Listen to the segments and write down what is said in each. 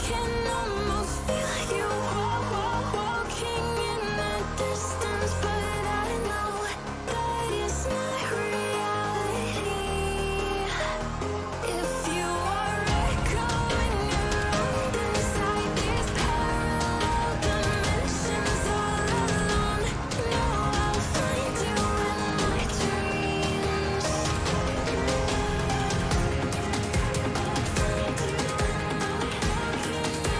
can almost feel you walking in the distance, but I know that it's not reality. If you are echoing around inside these parallel dimensions all alone, know I'll find you in my dreams. I'll find you in my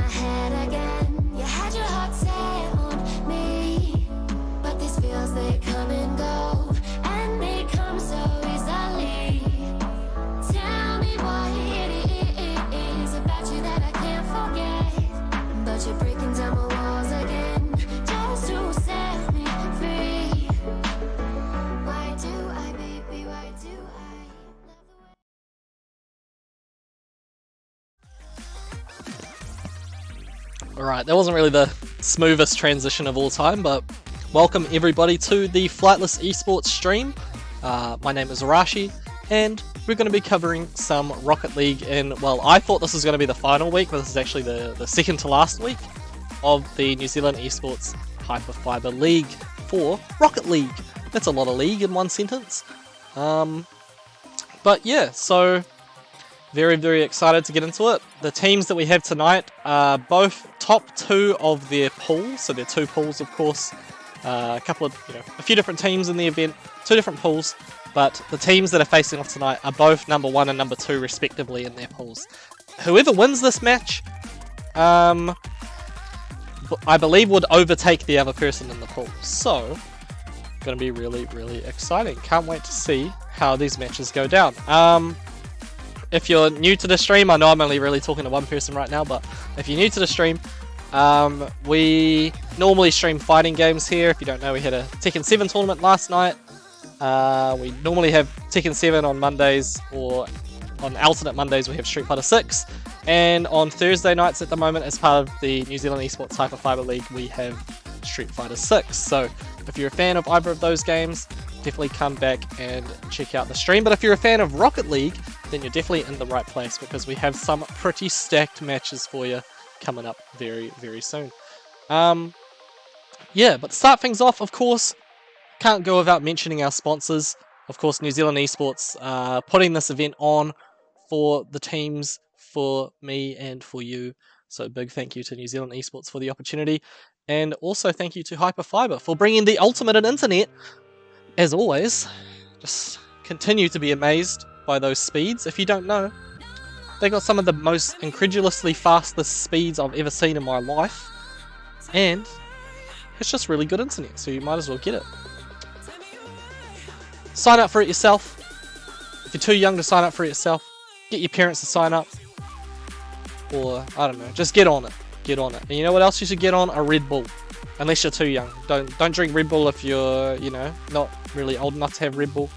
head again. You had your heart set on me, but these feels, they come and go, and they come so easily. Tell me what it is about you that I can't forget, but you're breaking down my walls again just to set me free. Why do I, baby, why do I love the way... Alright, that wasn't really the smoothest transition of all time, but welcome everybody to the Flightless Esports stream. My name is Arashi, and we're going to be covering some Rocket League in, well, I thought this was going to be the final week, but this is actually the second to last week of the New Zealand Esports Hyperfibre League for Rocket League. That's a lot of league in one sentence. But yeah, so very, very excited to get into it. The teams that we have tonight are both top 2 of their pools, so they're 2 pools, of course. A couple of, a few different teams in the event, 2 different pools, but the teams that are facing off tonight are both number 1 and number 2 respectively in their pools. Whoever wins this match, I believe would overtake the other person in the pool. So, going to be really, really exciting. Can't wait to see how these matches go down. If you're new to the stream, I know I'm only really talking to one person right now, but if you're new to the stream, we normally stream fighting games here. If you don't know, we had a Tekken 7 tournament last night. We normally have Tekken 7 on Mondays, or on alternate Mondays we have Street Fighter 6. And on Thursday nights at the moment, as part of the New Zealand Esports Hyperfibre League, we have Street Fighter 6. So if you're a fan of either of those games, definitely come back and check out the stream. But if you're a fan of Rocket League, then you're definitely in the right place, because we have some pretty stacked matches for you coming up very, very soon. Yeah, but to start things off, of course, can't go without mentioning our sponsors. Of course, New Zealand Esports putting this event on for the teams, for me and for you. So big thank you to New Zealand Esports for the opportunity. And also thank you to Hyperfibre for bringing the ultimate in internet. As always, just continue to be amazed by those speeds. If you don't know, they got some of the most incredulously fastest speeds I've ever seen in my life. And it's just really good internet, so you might as well get it. Sign up for it yourself. If you're too young to sign up for it yourself, get your parents to sign up. Or, I don't know, just get on it. Get on it. And you know what else you should get on? A Red Bull. Unless you're too young. Don't drink Red Bull if you're, not really old enough to have Red Bull.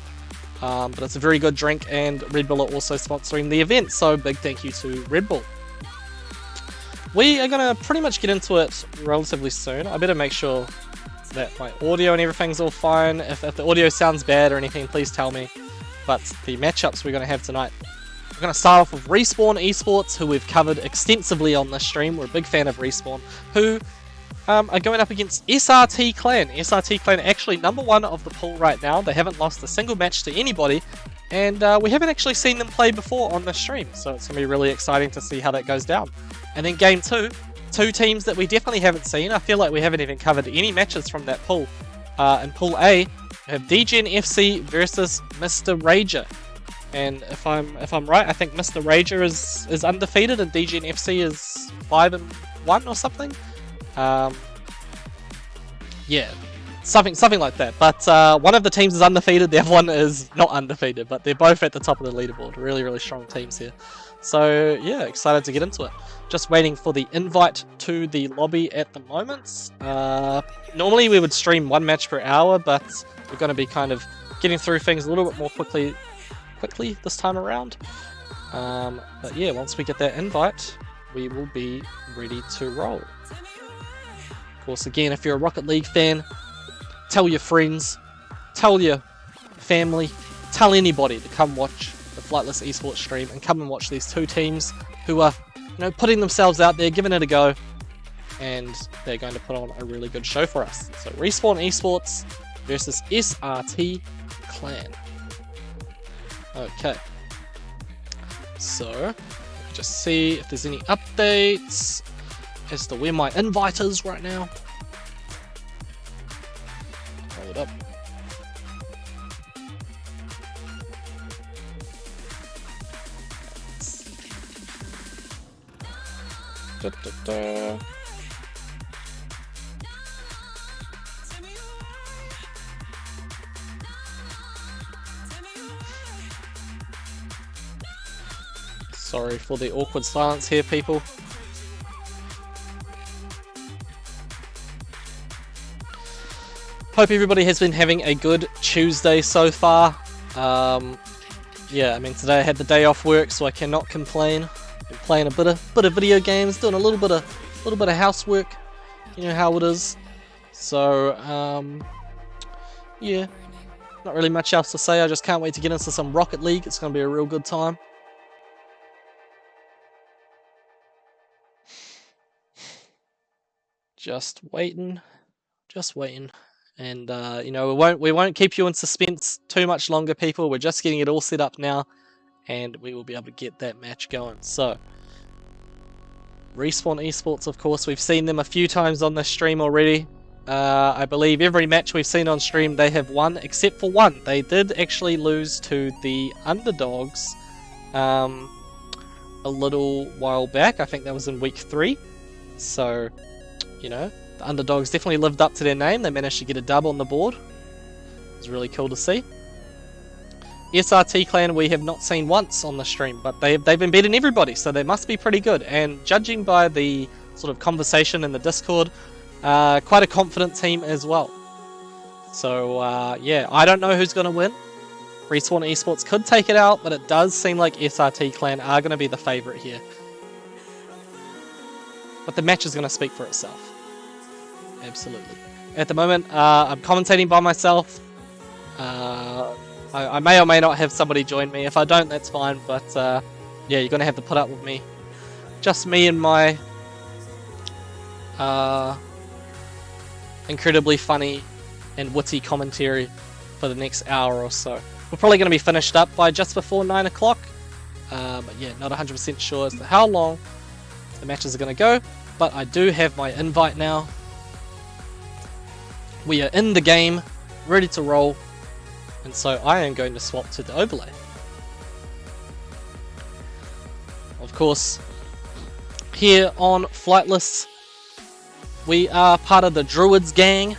But it's a very good drink, and Red Bull are also sponsoring the event, so big thank you to Red Bull. We are going to pretty much get into it relatively soon. I better make sure that my audio and everything's all fine. If the audio sounds bad or anything, please tell me. But the matchups we're going to have tonight, we're going to start off with Respawn Esports, who we've covered extensively on this stream. We're a big fan of Respawn, who are going up against SRT Clan. SRT Clan actually number 1 of the pool right now. They haven't lost a single match to anybody, and we haven't actually seen them play before on the stream, so it's going to be really exciting to see how that goes down. And then game 2, 2 teams that we definitely haven't seen. I feel like we haven't even covered any matches from that pool. In Pool A, we have DGen FC versus Mr. Rager. And if I'm right, I think Mr. Rager is undefeated and DGen FC is 5-1 or something. Yeah, something like that. But one of the teams is undefeated, the other one is not undefeated, but they're both at the top of the leaderboard. Really, really strong teams here. So yeah, excited to get into it. Just waiting for the invite to the lobby at the moment. Normally we would stream 1 match per hour, but we're going to be kind of getting through things a little bit more quickly this time around. But yeah, once we get that invite, we will be ready to roll. Of course, again, if you're a Rocket League fan, tell your friends, tell your family, tell anybody to come watch the Flightless Esports stream and come and watch these 2 teams who are, putting themselves out there, giving it a go, and they're going to put on a really good show for us. So Respawn Esports versus SRT Clan. Okay. So, just see if there's any updates as to where my invite is right now. Hold up. Da, da, da. Sorry for the awkward silence here, people. Hope everybody has been having a good Tuesday so far. Yeah, I mean today I had the day off work, so I cannot complain. Been playing a bit of video games, doing a little bit of housework. You know how it is. So yeah, not really much else to say. I just can't wait to get into some Rocket League. It's going to be a real good time. Just waiting. And you know, we won't keep you in suspense too much longer, people. We're just getting it all set up now, and we will be able to get that match going. So, Respawn Esports, of course, we've seen them a few times on this stream already. I believe every match we've seen on stream they have won, except for one. They did actually lose to the underdogs a little while back. I think that was in week 3. So, you know, the underdogs definitely lived up to their name. They managed to get a dub on the board. It was really cool to see. SRT Clan we have not seen once on the stream, but they've been beating everybody, so they must be pretty good. And judging by the sort of conversation in the Discord, quite a confident team as well. So yeah, I don't know who's going to win. Respawn Esports could take it out, but it does seem like SRT Clan are going to be the favourite here. But the match is going to speak for itself. Absolutely. At the moment, I'm commentating by myself. I may or may not have somebody join me. If I don't, that's fine. But yeah, you're going to have to put up with me. Just me and my incredibly funny and witty commentary for the next hour or so. We're probably going to be finished up by just before 9 o'clock. But yeah, not 100% sure as to how long the matches are going to go. But I do have my invite now. We are in the game, ready to roll. And so I am going to swap to the overlay. Of course, here on Flightless, we are part of the Druids gang.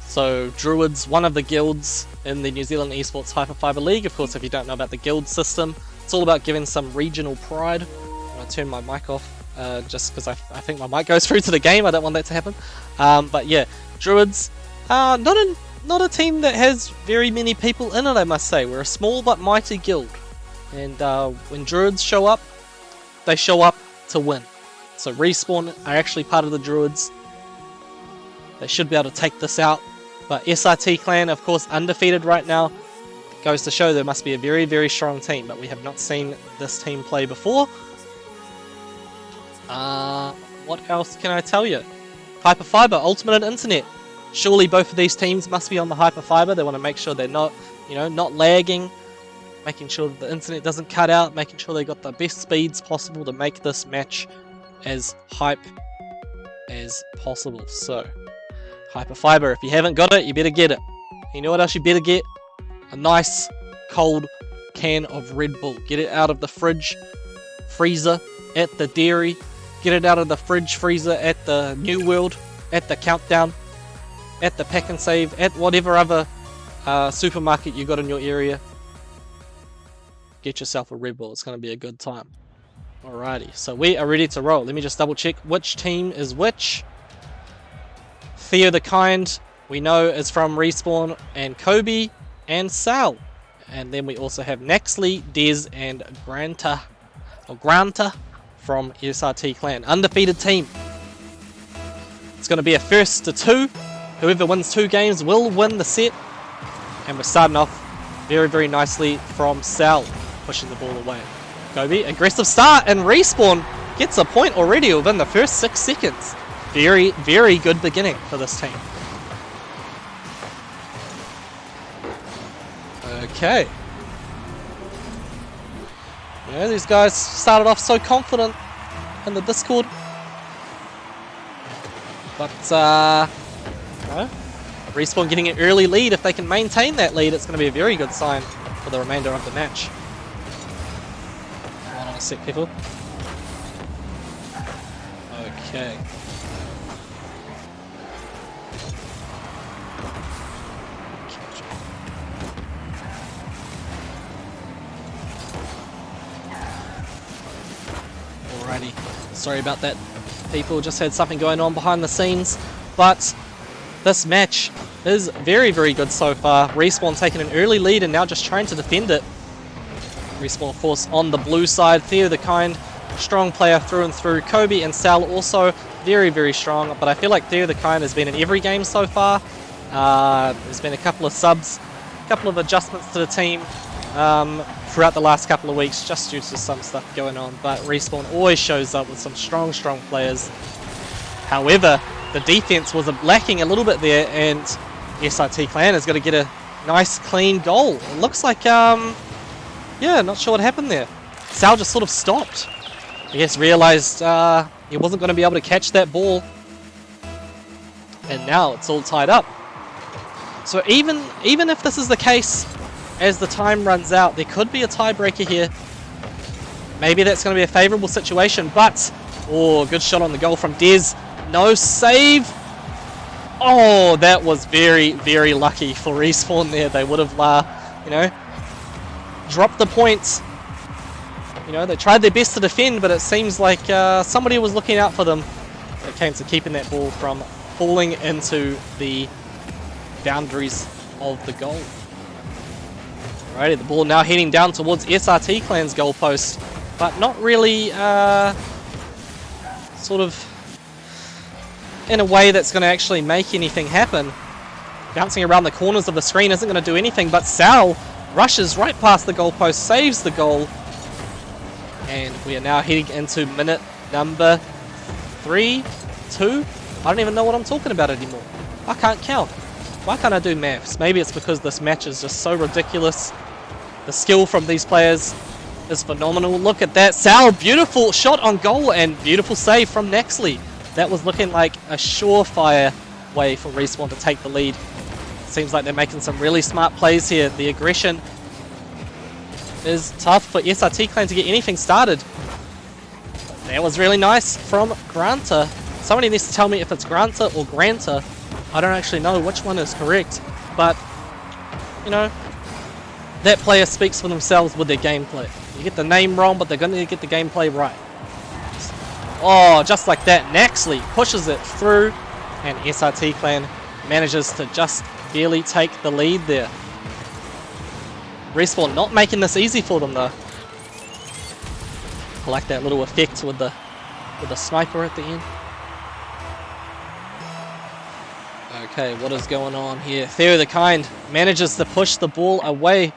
So Druids, one of the guilds in the New Zealand Esports Hyperfibre League. Of course, if you don't know about the guild system, it's all about giving some regional pride. I'm going to turn my mic off just because I think my mic goes through to the game. I don't want that to happen. But yeah, Druids, not a team that has very many people in it, I must say. We're a small but mighty guild. And when Druids show up, they show up to win. So Respawn are actually part of the Druids. They should be able to take this out. But SRT Clan, of course, undefeated right now. It goes to show there must be a very, very strong team. But we have not seen this team play before. What else can I tell you? Hyperfibre, Ultimate Internet. Surely both of these teams must be on the Hyperfibre. They want to make sure they're not, you know, not lagging, making sure that the internet doesn't cut out, making sure they got the best speeds possible to make this match as hype as possible. So, Hyperfibre, if you haven't got it, you better get it. You know what else you better get? A nice cold can of Red Bull. Get it out of the fridge, freezer, at the dairy. Get it out of the fridge, freezer, at the New World, at the Countdown, at the Pack and Save, at whatever other supermarket you got in your area. Get yourself a Red Bull. It's going to be a good time. Alrighty, so we are ready to roll. Let me just double check which team is which. Theo the Kind, we know, is from Respawn, and Kobe and Sal. And then we also have Naxley, Dez, and Granta from SRT Clan. Undefeated team. It's going to be a first to 2. Whoever wins 2 games will win the set. And we're starting off very, very nicely from Sal, pushing the ball away. Kobe, aggressive start, and Respawn gets a point already within the first 6 seconds. Very, very good beginning for this team. Okay. Yeah, these guys started off so confident in the Discord. But, Respawn getting an early lead. If they can maintain that lead, it's going to be a very good sign for the remainder of the match. Hold on a sec, people. Okay. Alrighty. Sorry about that. People just had something going on behind the scenes, but this match is very, very good so far. Respawn taking an early lead and now just trying to defend it. Respawn, of course, on the blue side. Theo the Kind, strong player through and through. Kobe and Sal also very, very strong, but I feel like Theo the Kind has been in every game so far. There's been a couple of subs, a couple of adjustments to the team throughout the last couple of weeks just due to some stuff going on, but Respawn always shows up with some strong players. However, the defense was lacking a little bit there, and SRT Clan is going to get a nice clean goal. It looks like, yeah, not sure what happened there. Sal just sort of stopped. I guess realized he wasn't going to be able to catch that ball, and now it's all tied up. So even if this is the case, as the time runs out, there could be a tiebreaker here. Maybe that's going to be a favorable situation, but oh, good shot on the goal from Dez. No save. Oh, that was very, very lucky for Respawn there. They would have, you know, dropped the points. You know, they tried their best to defend, but it seems like somebody was looking out for them when it came to keeping that ball from falling into the boundaries of the goal. Alrighty, the ball now heading down towards SRT Clan's goalpost, but not really sort of in a way that's going to actually make anything happen. Bouncing around the corners of the screen isn't going to do anything, but Sal rushes right past the goalpost, saves the goal, and we are now heading into minute number 3, 2. I don't even know what I'm talking about anymore. I can't count. Why can't I do maths? Maybe it's because this match is just so ridiculous. The skill from these players is phenomenal. Look at that. Sal, beautiful shot on goal and beautiful save from Nexley. That was looking like a surefire way for Respawn to take the lead. Seems like they're making some really smart plays here. The aggression is tough for SRT Clan to get anything started. That was really nice from Granta. Somebody needs to tell me if it's Granta or Granta. I don't actually know which one is correct, but, you know, that player speaks for themselves with their gameplay. You get the name wrong, but they're going to get the gameplay right. Oh, just like that, Nexley pushes it through, and SRT Clan manages to just barely take the lead there. Respawn not making this easy for them, though. I like that little effect with the sniper at the end. Okay, what is going on here? Theo the Kind manages to push the ball away.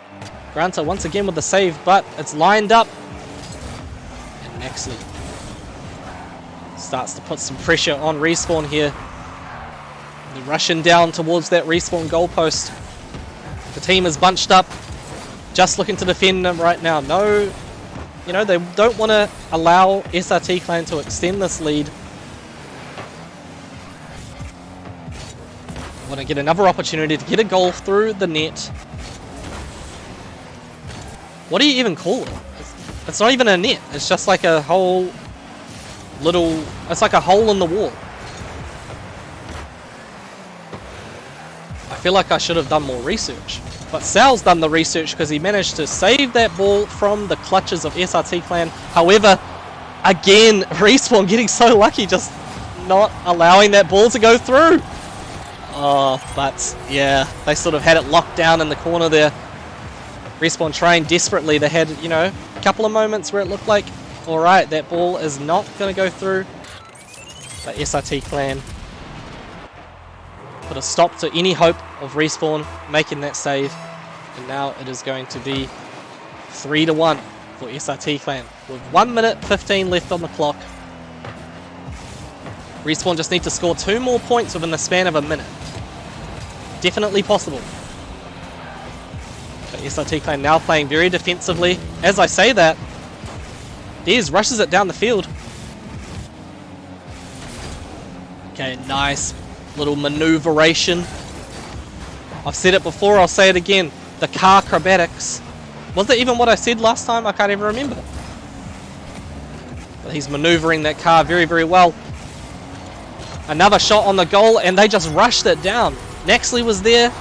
Granta once again with the save, but it's lined up. And Nexley starts to put some pressure on Respawn here. They're rushing down towards that Respawn goalpost. The team is bunched up, just looking to defend them right now. No, you know, they don't want to allow SRT Clan to extend this lead. Want to get another opportunity to get a goal through the net. What do you even call it? It's not even a net. It's just like a whole little... It's like a hole in the wall. I feel like I should have done more research. But Sal's done the research because he managed to save that ball from the clutches of SRT Clan. However, again, Respawn getting so lucky just not allowing that ball to go through. Oh, but yeah, they sort of had it locked down in the corner there. Respawn trying desperately. They had, you know, a couple of moments where it looked like, alright, that ball is not going to go through. But SRT Clan put a stop to any hope of Respawn making that save. And now it is going to be 3-1 for SRT Clan. With 1 minute 15 left on the clock. Respawn just need to score 2 more points within the span of a minute. Definitely possible. But SRT Clan now playing very defensively. As I say that, Dez rushes it down the field. Okay, nice little maneuveration. I've said it before, I'll say it again. The car acrobatics. Was that even what I said last time? I can't even remember. But he's maneuvering that car very, very well. Another shot on the goal, and they just rushed it down. Naxley was there.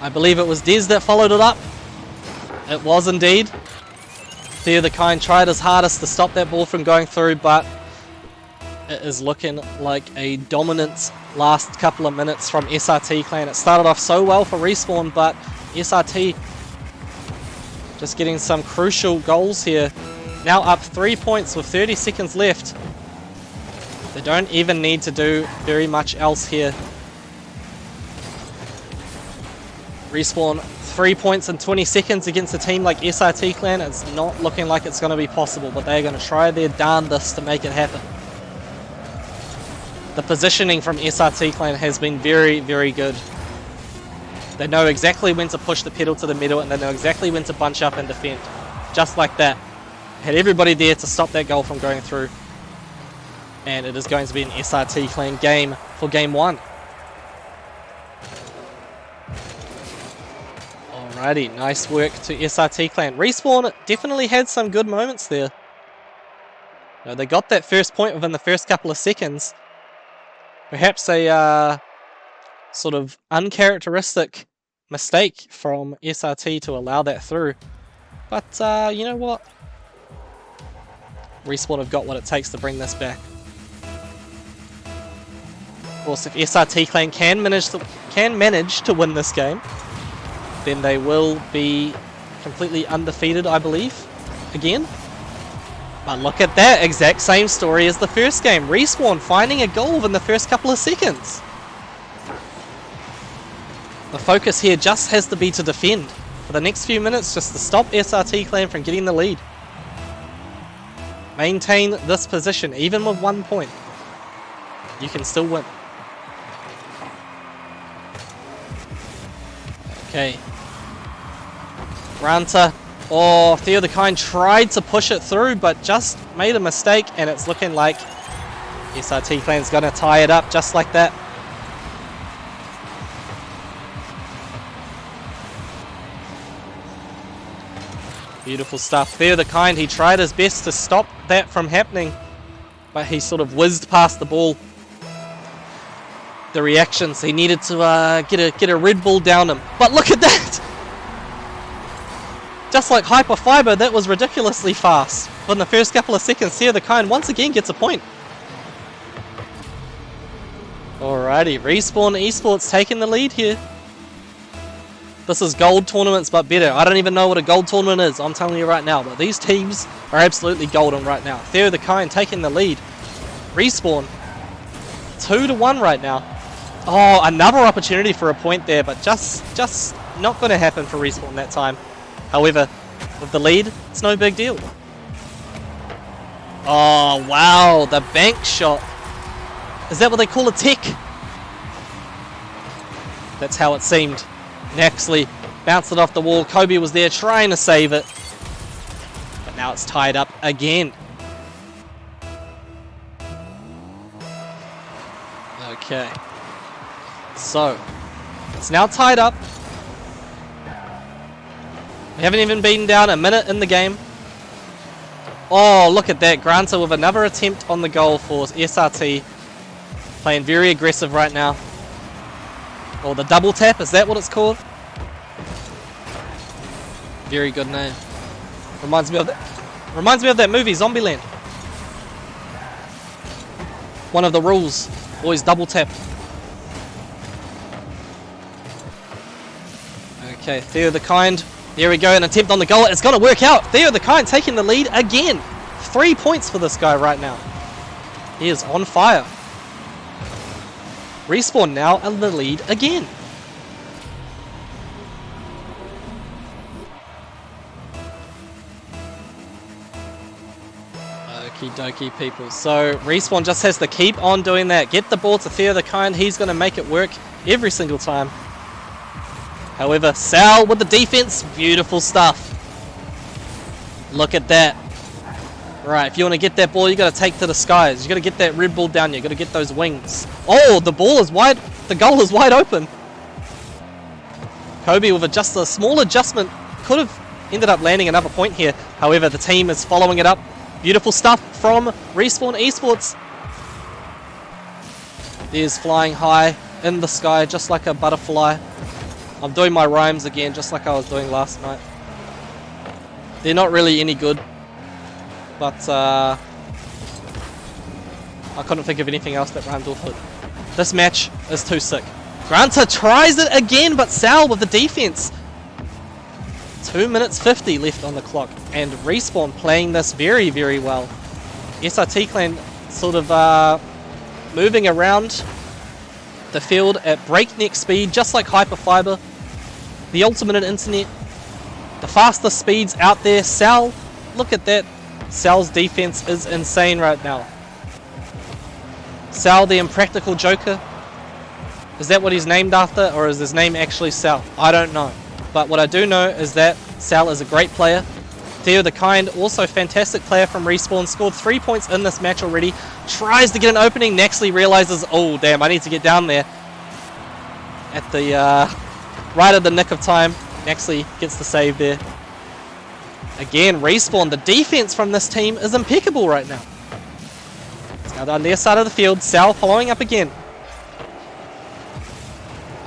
I believe it was Dez that followed it up. It was indeed. Theo the Kind tried his hardest to stop that ball from going through, but it is looking like a dominant last couple of minutes from SRT Clan. It started off so well for Respawn, but SRT just getting some crucial goals here. Now up 3 points with 30 seconds left. They don't even need to do very much else here. Respawn 3 points in 20 seconds against a team like SRT Clan. It's not looking like it's going to be possible, but they're going to try their darndest to make it happen. The positioning from SRT Clan has been very, very good. They know exactly when to push the pedal to the middle, and they know exactly when to bunch up and defend. Just like that. Had everybody there to stop that goal from going through. And it is going to be an SRT Clan game for game 1. Alrighty, nice work to SRT Clan. Respawn definitely had some good moments there. You know, they got that first point within the first couple of seconds. Perhaps a sort of uncharacteristic mistake from SRT to allow that through. But you know what? Respawn have got what it takes to bring this back. Of course, if SRT Clan can manage to win this game, then they will be completely undefeated, I believe, again. But look at that, exact same story as the first game. Respawn finding a goal within the first couple of seconds. The focus here just has to be to defend for the next few minutes, just to stop SRT Clan from getting the lead. Maintain this position, even with 1 point. You can still win. Okay. Granta. Oh, Theo the Kind tried to push it through, but just made a mistake, and it's looking like SRT Clan's gonna tie it up just like that. Beautiful stuff. Theo the Kind, he tried his best to stop that from happening, but he sort of whizzed past the ball. The reactions, he needed to get a Red Bull down him. But look at that! Just like Hyperfibre, that was ridiculously fast. But in the first couple of seconds, Theo the Kind once again gets a point. Alrighty, Respawn Esports taking the lead here. This is gold tournaments, but better. I don't even know what a gold tournament is, I'm telling you right now. But these teams are absolutely golden right now. Theo the Kind taking the lead. Respawn 2-1 right now. Oh, another opportunity for a point there, but just not going to happen for Respawn that time. However, with the lead, it's no big deal. Oh, wow, the bank shot. Is that what they call a tick? That's how it seemed. Naxley bounced it off the wall. Kobe was there trying to save it. But now it's tied up again. Okay. So, it's now tied up. We haven't even been down a minute in the game. Oh, look at that. Granta with another attempt on the goal for SRT. Playing very aggressive right now. Or the double tap, is that what it's called? Very good name. Reminds me of that movie, Zombieland. One of the rules, always double tap. Okay, Theo the Kind. There we go, an attempt on the goal. It's going to work out. Theo the Kind taking the lead again. 3 points for this guy right now. He is on fire. Respawn now in the lead again. Okie dokie, people. So Respawn just has to keep on doing that. Get the ball to Theo the Kind. He's going to make it work every single time. However, Sal with the defense. Beautiful stuff. Look at that. Right, if you want to get that ball, you got to take to the skies. You got to get that Red Bull down. You got to get those wings. Oh, the ball is wide. The goal is wide open. Kobe with just a small adjustment could have ended up landing another point here. However, the team is following it up Beautiful stuff from Respawn Esports. There's flying high in the sky, just like a butterfly. I'm doing my rhymes again, just like I was doing last night. They're not really any good, but I couldn't think of anything else that rhymed with it. This match is too sick. Granta tries it again, but Sal with the defense. 2 minutes 50 left on the clock, and Respawn playing this very, very well. SRT Clan sort of moving around the field at breakneck speed, just like Hyperfibre. The ultimate in internet. The fastest speeds out there. Sal, look at that. Sal's defense is insane right now. Sal, the impractical joker. Is that what he's named after, or is his name actually Sal? I don't know. But what I do know is that Sal is a great player. Theo the Kind, also fantastic player from Respawn, scored 3 points in this match already. Tries to get an opening. Nexley realizes, oh damn, I need to get down there. At the right at the nick of time, Nexley gets the save there. Again, Respawn, the defense from this team is impeccable right now. It's now down their side of the field. Sal following up again.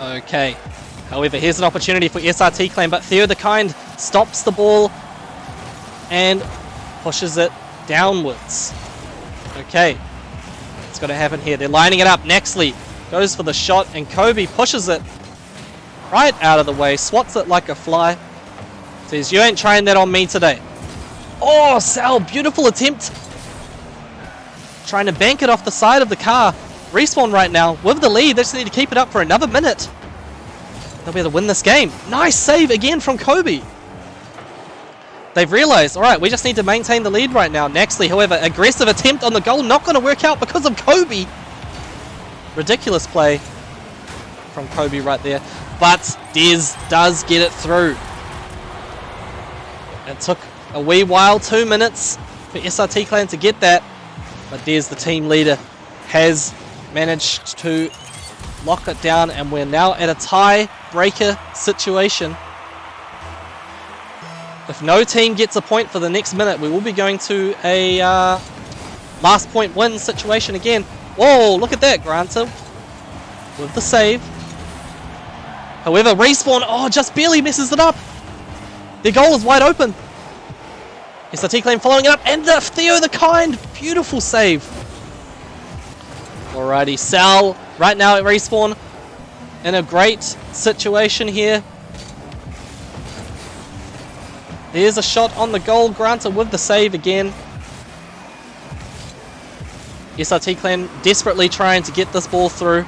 Okay. However, here's an opportunity for SRT Clan, but Theo the Kind stops the ball and pushes it downwards. Okay. What's going to happen here? They're lining it up. Nexley goes for the shot, and Kobe pushes it right out of the way, swats it like a fly. Says, you ain't trying that on me today. Oh, Sal, beautiful attempt. Trying to bank it off the side of the car. Respawn right now with the lead. They just need to keep it up for another minute. They'll be able to win this game. Nice save again from Kobe. They've realized, all right, we just need to maintain the lead right now. Nexley, however, aggressive attempt on the goal. Not going to work out because of Kobe. Ridiculous play from Kobe right there. But Dez does get it through. It took a wee while, 2 minutes for SRT Clan to get that. But Dez, the team leader, has managed to lock it down, and we're now at a tie-breaker situation. If no team gets a point for the next minute, we will be going to a last point win situation again. Whoa, look at that, Granta with the save. However, Respawn, oh, just barely messes it up. Their goal is wide open. SRT Clan following it up, and the Theo the Kind, beautiful save. Alrighty, Sal right now at Respawn in a great situation here. There's a shot on the goal. Granta with the save again. SRT Clan desperately trying to get this ball through.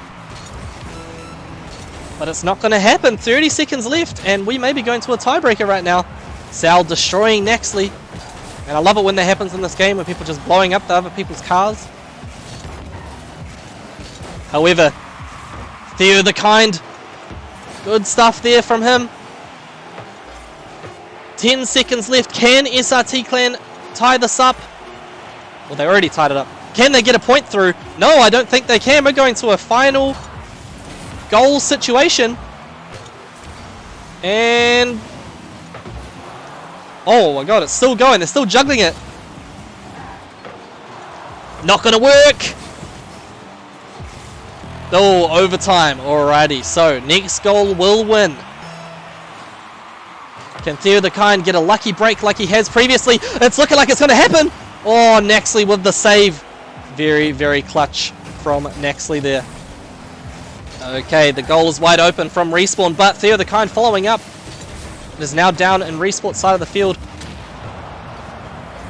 But it's not going to happen. 30 seconds left, and we may be going to a tiebreaker right now. Sal destroying Nexley. And I love it when that happens in this game, when people just blowing up the other people's cars. However, Theo the Kind, good stuff there from him. 10 seconds left. Can SRT Clan tie this up? Well, they already tied it up. Can they get a point through? No, I don't think they can. We're going to a final goal situation. And oh my god, it's still going. They're still juggling it. Not going to work. Oh, overtime. Alrighty, so next goal will win. Can Theo the Kind get a lucky break like he has previously? It's looking like it's going to happen. Oh, Nexley with the save. Very, very clutch from Nexley there. Okay, the goal is wide open from Respawn, but Theo the Kind following up. It is now down in Respawn's side of the field.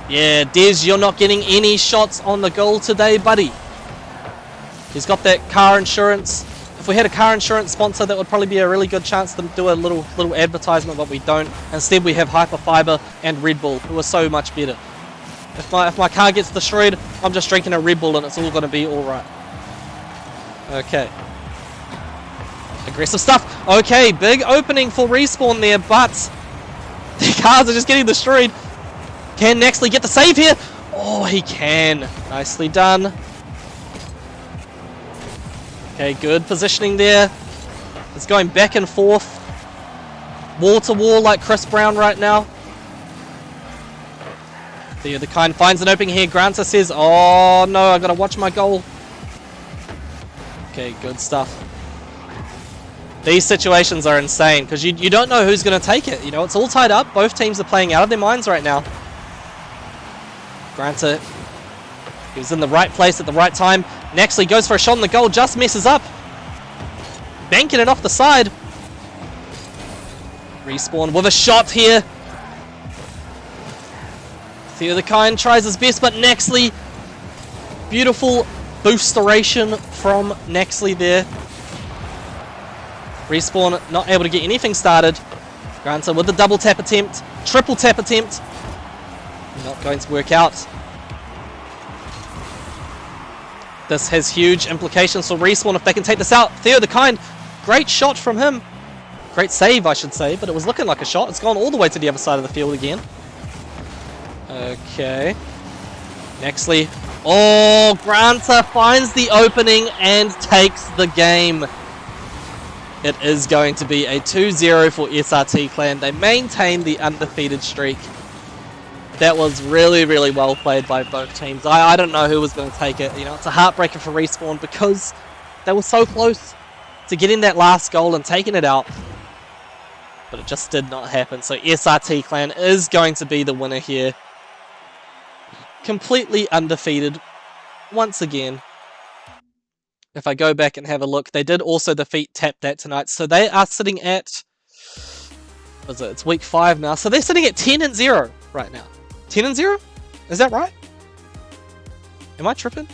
Yeah, Dez, you're not getting any shots on the goal today, buddy. He's got that car insurance. If we had a car insurance sponsor, that would probably be a really good chance to do a little advertisement, but we don't. Instead, we have Hyperfibre and Red Bull, who are so much better. If my car gets destroyed, I'm just drinking a Red Bull and it's all going to be alright. Okay. Aggressive stuff. Okay, big opening for Respawn there, but the cars are just getting destroyed. Can Nexley get the save here? Oh, he can. Nicely done. Okay, good positioning there. It's going back and forth. Wall to wall like Chris Brown right now. The other kind finds an opening here. Granta says, oh no, I gotta watch my goal. Okay, good stuff. These situations are insane because you don't know who's going to take it. You know, it's all tied up. Both teams are playing out of their minds right now. Granta, he was in the right place at the right time. Nexley goes for a shot on the goal, just messes up. Banking it off the side. Respawn with a shot here. Theo the Kind tries his best, but Nexley, beautiful boosteration from Nexley there. Respawn not able to get anything started. Granta with the double tap attempt, triple tap attempt. Not going to work out. This has huge implications for Respawn if they can take this out. Theo the Kind, great shot from him. Great save, I should say, but it was looking like a shot. It's gone all the way to the other side of the field again. Okay. Nexley. Oh, Granta finds the opening and takes the game. It is going to be a 2-0 for SRT Clan. They maintain the undefeated streak. That was really, really well played by both teams. I don't know who was going to take it. You know, it's a heartbreaker for Respawn because they were so close to getting that last goal and taking it out. But it just did not happen. So SRT Clan is going to be the winner here. Completely undefeated once again. If I go back and have a look, they did also defeat Tap That tonight. So they are sitting at, what is it? It's week 5 now. So they're sitting at 10-0 right now. 10-0? Is that right? Am I tripping?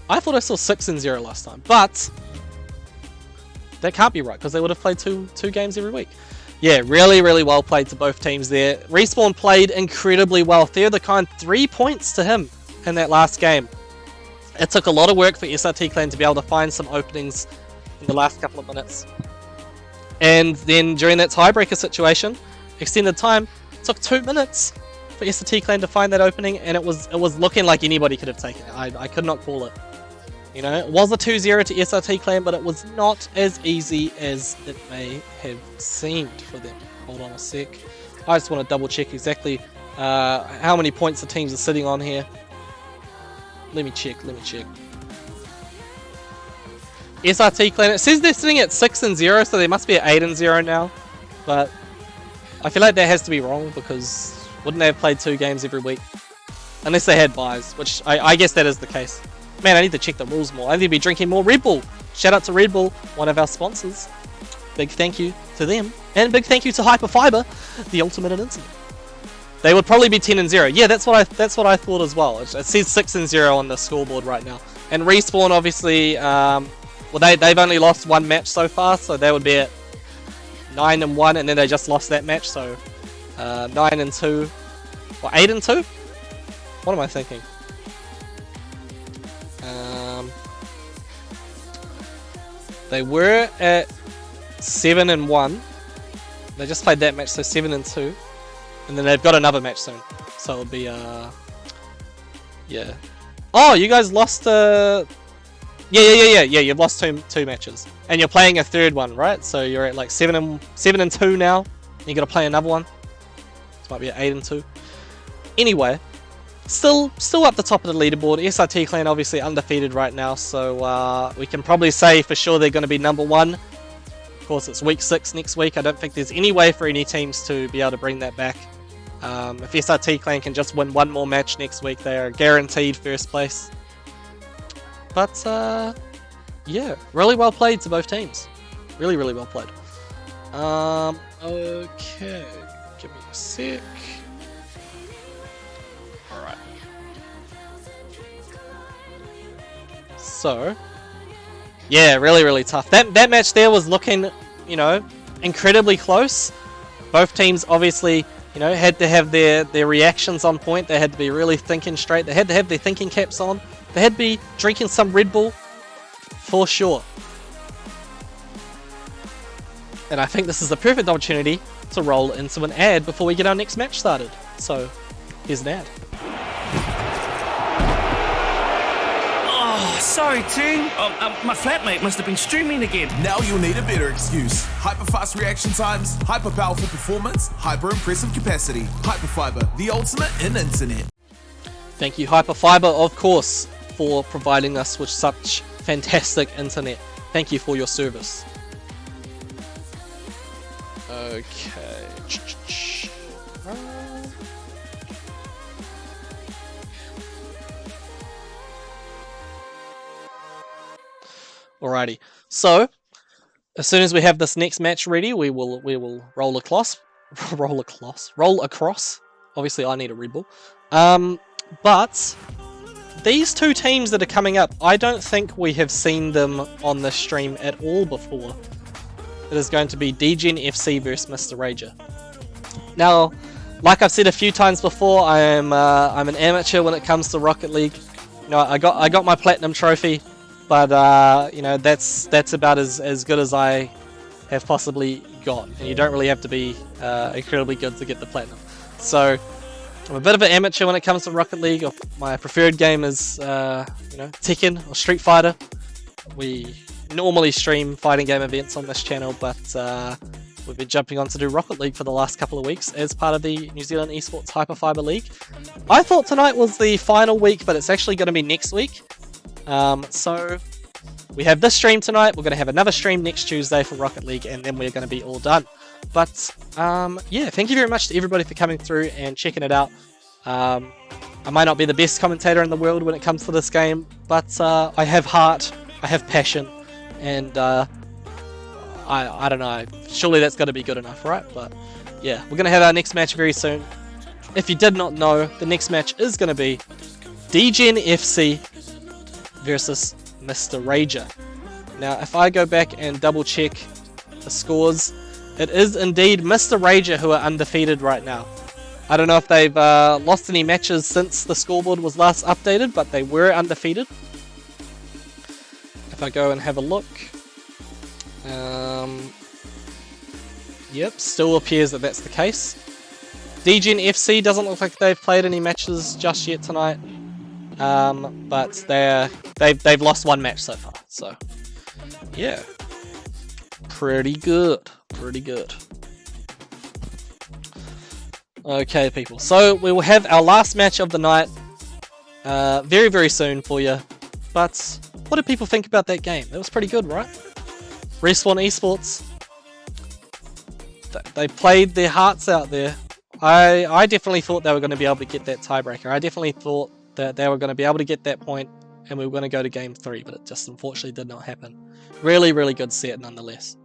I thought I saw 6-0 last time, but that can't be right because they would have played two games every week. Yeah, really, really well played to both teams there. Respawn played incredibly well. Theo the Kind, 3 points to him in that last game. It took a lot of work for SRT Clan to be able to find some openings in the last couple of minutes. And then during that tiebreaker situation, extended time, it took 2 minutes for SRT Clan to find that opening, and it was looking like anybody could have taken it. I could not call it. You know, it was a 2-0 to SRT Clan, but it was not as easy as it may have seemed for them. Hold on a sec. I just want to double check exactly how many points the teams are sitting on here. Let me check. SRT Clan, it says they're sitting at 6-0, so they must be at 8-0 now. But I feel like that has to be wrong because wouldn't they have played 2 games every week? Unless they had buys, which I guess that is the case. Man, I need to check the rules more. I need to be drinking more Red Bull. Shout out to Red Bull, one of our sponsors. Big thank you to them. And big thank you to Hyperfibre, the ultimate in internet. They would probably be 10-0. Yeah, that's what I thought as well. It says 6-0 on the scoreboard right now. And Respawn, obviously, well, they've only lost 1 match so far, so they would be at 9-1, and then they just lost that match, so 9-2, or 8-2. What am I thinking? They were at 7-1. They just played that match, so 7-2. And then they've got another match soon. So it'll be, yeah. Oh, you guys lost, yeah, you've lost two matches. And you're playing a third one, right? So you're at like 7-2 now. And you gotta play another one. This might be at 8-2. Anyway, still up the top of the leaderboard. SRT Clan obviously undefeated right now, so we can probably say for sure they're going to be number 1. Of course, it's week 6 next week. I don't think there's any way for any teams to be able to bring that back. If SRT Clan can just win 1 more match next week, they are guaranteed first place. But yeah, really well played to both teams. Really, really well played. Okay, give me a sec. Alright. So, yeah, really, really tough. That match there was looking, you know, incredibly close. Both teams obviously, you know, had to have their reactions on point. They had to be really thinking straight. They had to have their thinking caps on. They had to be drinking some Red Bull, for sure. And I think this is the perfect opportunity to roll into an ad before we get our next match started. So, here's an ad. Sorry, team. My flatmate must have been streaming again. Now you'll need a better excuse. Hyper fast reaction times, hyper powerful performance, hyper impressive capacity. Hyperfibre, the ultimate in internet. Thank you, Hyperfibre, of course, for providing us with such fantastic internet. Thank you for your service. Okay. Alrighty. So, as soon as we have this next match ready, we will roll across. Roll across. Obviously, I need a Red Bull. But these two teams that are coming up, I don't think we have seen them on this stream at all before. It is going to be DGen FC versus Mr. Rager. Now, like I've said a few times before, I'm an amateur when it comes to Rocket League. You know, I got my platinum trophy, but you know, that's about as good as I have possibly got, and you don't really have to be incredibly good to get the platinum. So I'm a bit of an amateur when it comes to Rocket League. My preferred game is you know, Tekken or Street Fighter. We normally stream fighting game events on this channel, but we've been jumping on to do Rocket League for the last couple of weeks as part of the New Zealand Esports Hyperfibre League. I thought tonight was the final week, but it's actually going to be next week. So we have this stream tonight, we're going to have another stream next Tuesday for Rocket League, and then we're going to be all done. But yeah, thank you very much to everybody for coming through and checking it out. I might not be the best commentator in the world when it comes to this game, but I have heart, I have passion, and I don't know, surely that's got to be good enough, right? But yeah, we're going to have our next match very soon. If you did not know, the next match is going to be DGen FC versus Mr. Rager. Now, if I go back and double check the scores, it is indeed Mr. Rager who are undefeated right now. I don't know if they've lost any matches since the scoreboard was last updated, but they were undefeated. If I go and have a look, yep, still appears that that's the case. DGen FC doesn't look like they've played any matches just yet tonight, but they've lost one match so far. So yeah, pretty good, pretty good. Okay, people. So we will have our last match of the night very, very soon for you. But what did people think about that game? That was pretty good, right? Respawn Esports. They played their hearts out there. I definitely thought they were going to be able to get that tiebreaker. I definitely thought that they were going to be able to get that point and we were going to go to game 3, but it just unfortunately did not happen. Really, really good set nonetheless.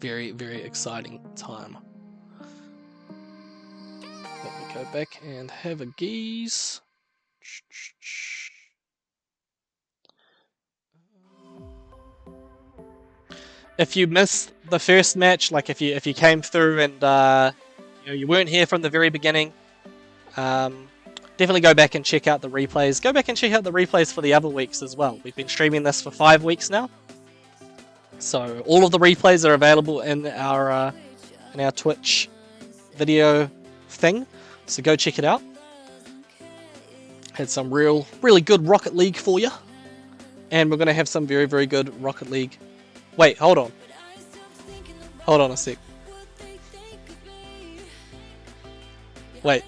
Very, very exciting time. Let me go back and have a gaze. If you missed the first match, like if you came through and you know, you weren't here from the very beginning, definitely go back and check out the replays. Go back and check out the replays for the other weeks as well. We've been streaming this for 5 weeks now, so all of the replays are available in our Twitch video thing. So go check it out. Had some really good Rocket League for you, and we're gonna have some very, very good Rocket League. Wait, hold on. Hold on a sec. Wait.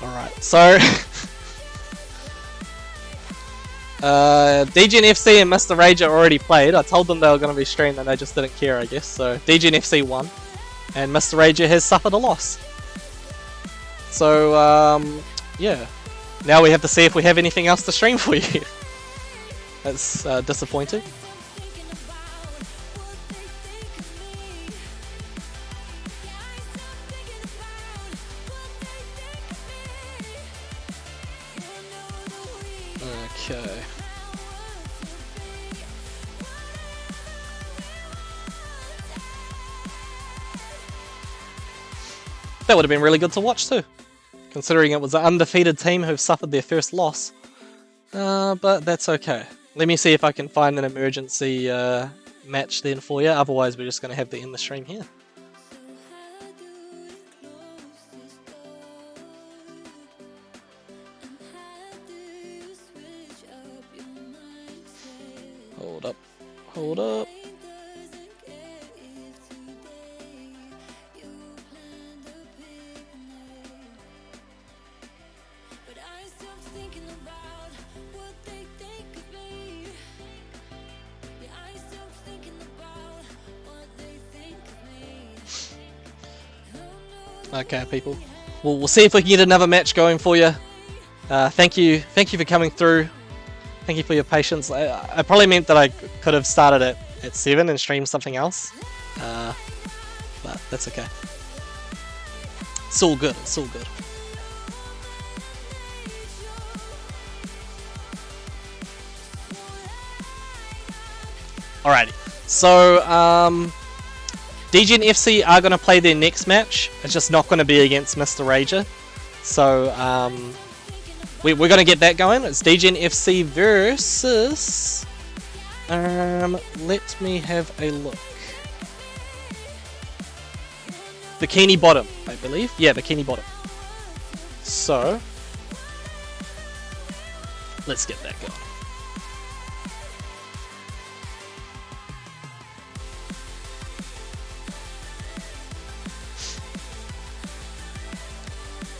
Alright, so DGen FC and Mr. Rager already played. I told them they were going to be streamed and they just didn't care, I guess. So DGen FC won, and Mr. Rager has suffered a loss. So yeah, now we have to see if we have anything else to stream for you. That's disappointing. Okay. That would have been really good to watch too, considering it was an undefeated team who've suffered their first loss. But that's okay. Let me see if I can find an emergency match then for you. Otherwise, we're just going to have to end the stream here. Hold up. Hold up. Okay, people. We'll see if we can get another match going for you. Thank you for coming through. Thank you for your patience. I probably meant that I could have started at 7 and streamed something else. But that's okay. It's all good. It's all good. Alrighty. So, DGN FC are going to play their next match. It's just not going to be against Mr. Rager. So, we're going to get that going. It's DGN FC versus... let me have a look. Bikini Bottom, I believe. Yeah, Bikini Bottom. So, let's get that going.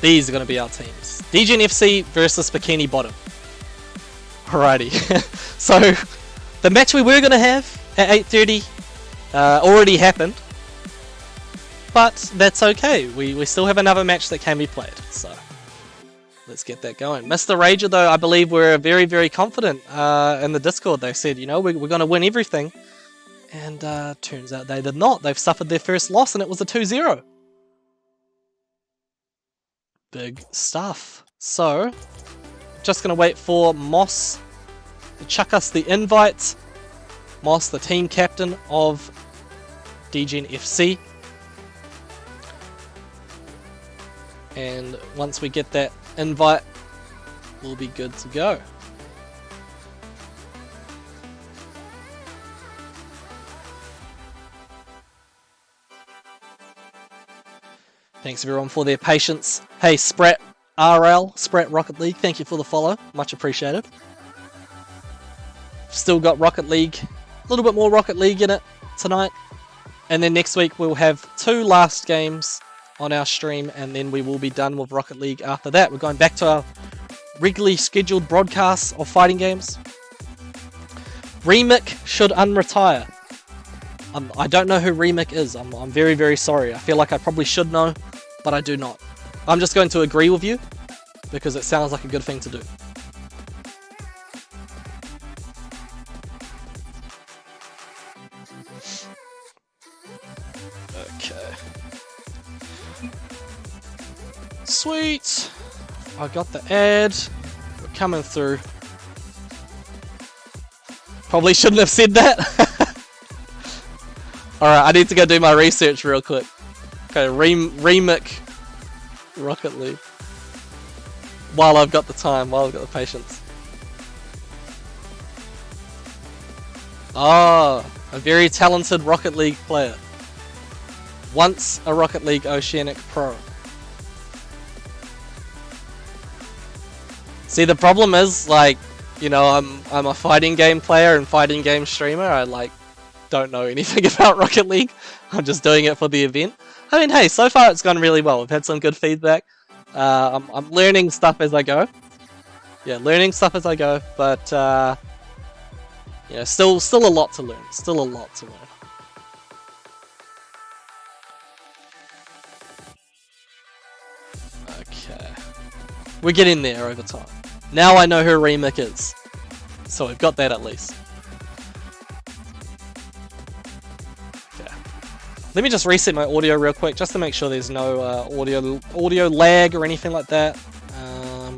These are going to be our teams. DGN FC versus Bikini Bottom. Alrighty. So, the match we were going to have at 8:30 already happened. But that's okay. We still have another match that can be played. So, let's get that going. Mr. Rager, though, I believe we're very, very confident in the Discord. They said, you know, we're going to win everything. And turns out they did not. They've suffered their first loss and it was a 2-0. Big stuff. So, just going to wait for Moss to chuck us the invite. Moss, the team captain of DGN FC. And once we get that invite, we'll be good to go. Thanks everyone for their patience. Hey, Sprat RL, Sprat Rocket League, thank you for the follow. Much appreciated. Still got Rocket League, a little bit more Rocket League in it tonight. And then next week we'll have 2 last games on our stream, and then we will be done with Rocket League after that. We're going back to our regularly scheduled broadcasts of fighting games. Remik should unretire. I don't know who Remik is. I'm very, very sorry. I feel like I probably should know, but I do not. I'm just going to agree with you, because it sounds like a good thing to do. Okay. Sweet. I got the ad. We're coming through. Probably shouldn't have said that. Alright, I need to go do my research real quick. Okay, Remik Rocket League. While I've got the time, while I've got the patience. Ah, a very talented Rocket League player. Once a Rocket League Oceanic Pro. See, the problem is, like, you know, I'm a fighting game player and fighting game streamer. I, like, don't know anything about Rocket League. I'm just doing it for the event. I mean, hey, so far it's gone really well. We've had some good feedback. I'm learning stuff as I go. Yeah, learning stuff as I go, but yeah, still a lot to learn. Still a lot to learn. Okay, we're getting there over time. Now I know who Remik is, so we've got that at least. Let me just reset my audio real quick, just to make sure there's no audio lag or anything like that.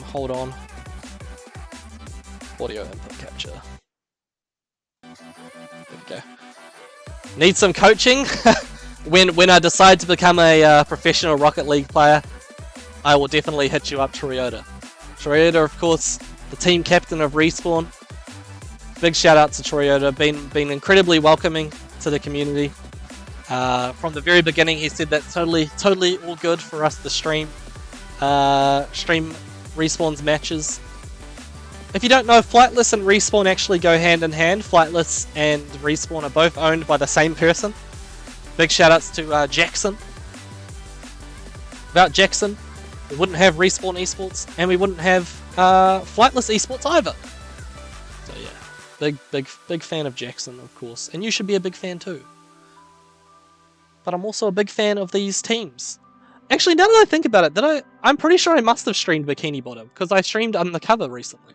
Hold on. Audio input capture. There we go. Need some coaching? when I decide to become a professional Rocket League player, I will definitely hit you up, Toyota. Toyota, of course, the team captain of Respawn. Big shout out to Toyota, been incredibly welcoming to the community. From the very beginning, he said that's totally all good for us to stream Respawn's matches. If you don't know, Flightless and Respawn actually go hand in hand. Flightless and Respawn are both owned by the same person. Big shout outs to Jackson. Without Jackson, we wouldn't have Respawn Esports, and we wouldn't have Flightless Esports either. So yeah, big fan of Jackson, of course, and you should be a big fan too. But I'm also a big fan of these teams. Actually, now that I think about it, I'm pretty sure I must have streamed Bikini Bottom, because I streamed Undercover recently.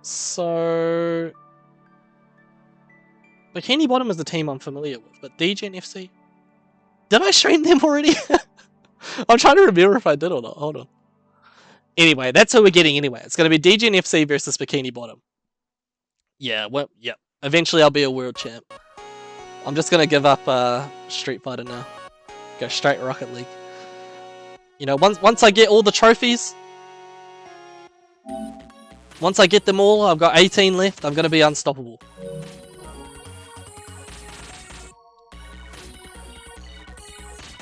So Bikini Bottom is the team I'm familiar with, but DGen FC? Did I stream them already? I'm trying to remember if I did or not. Hold on. Anyway, that's who we're getting anyway. It's going to be DGen FC versus Bikini Bottom. Yeah, well, yeah. Eventually I'll be a world champ. I'm just going to give up Street Fighter now. Go straight Rocket League. You know, once I get all the trophies, once I get them all, I've got 18 left, I'm going to be unstoppable.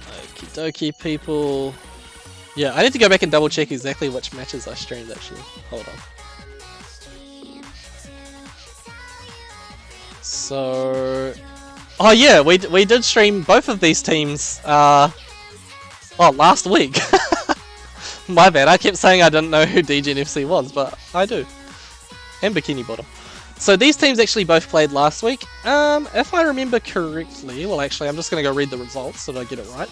Okie dokie, people. Yeah, I need to go back and double check exactly which matches I streamed actually. Hold on. So... oh yeah, we did stream both of these teams, last week. My bad, I kept saying I didn't know who DGen FC was, but I do. And Bikini Bottom. So these teams actually both played last week. If I remember correctly, well actually I'm just going to go read the results so that I get it right.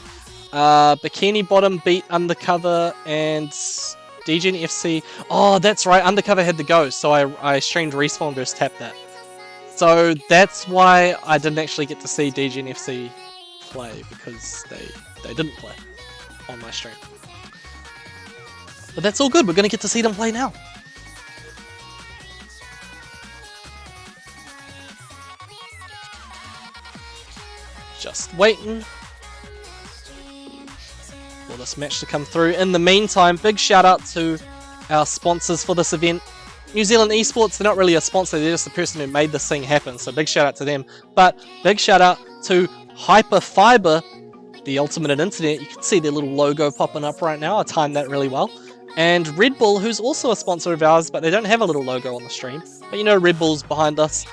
Bikini Bottom beat Undercover and DGen FC. Oh, that's right, Undercover had to go, so I streamed Respawn vs Tap That. So that's why I didn't actually get to see DGen FC play, because they didn't play on my stream. But that's all good, we're going to get to see them play now. Just waiting for this match to come through. In the meantime, big shout out to our sponsors for this event. New Zealand Esports, they're not really a sponsor, they're just the person who made this thing happen, so big shout out to them. But big shout out to Hyperfibre, the ultimate in internet. You can see their little logo popping up right now, I timed that really well. And Red Bull, who's also a sponsor of ours, but they don't have a little logo on the stream. But you know, Red Bull's behind us.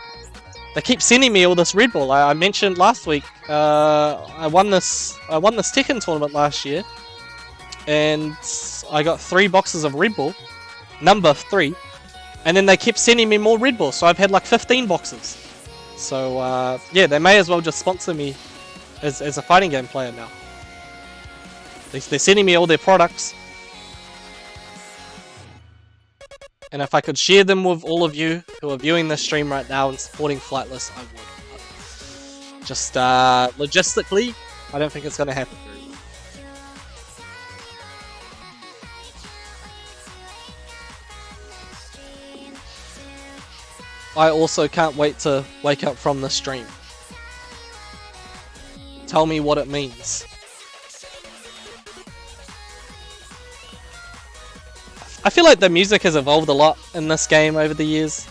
They keep sending me all this Red Bull. I mentioned last week, I won this Tekken tournament last year, and I got 3 boxes of Red Bull, number 3, and then they kept sending me more Red Bull, so I've had like 15 boxes. So yeah, they may as well just sponsor me as a fighting game player now. They're sending me all their products. And if I could share them with all of you who are viewing this stream right now and supporting Flightless, I would. But just logistically, I don't think it's going to happen very well. I also can't wait to wake up from the stream. Tell me what it means. I feel like the music has evolved a lot in this game over the years.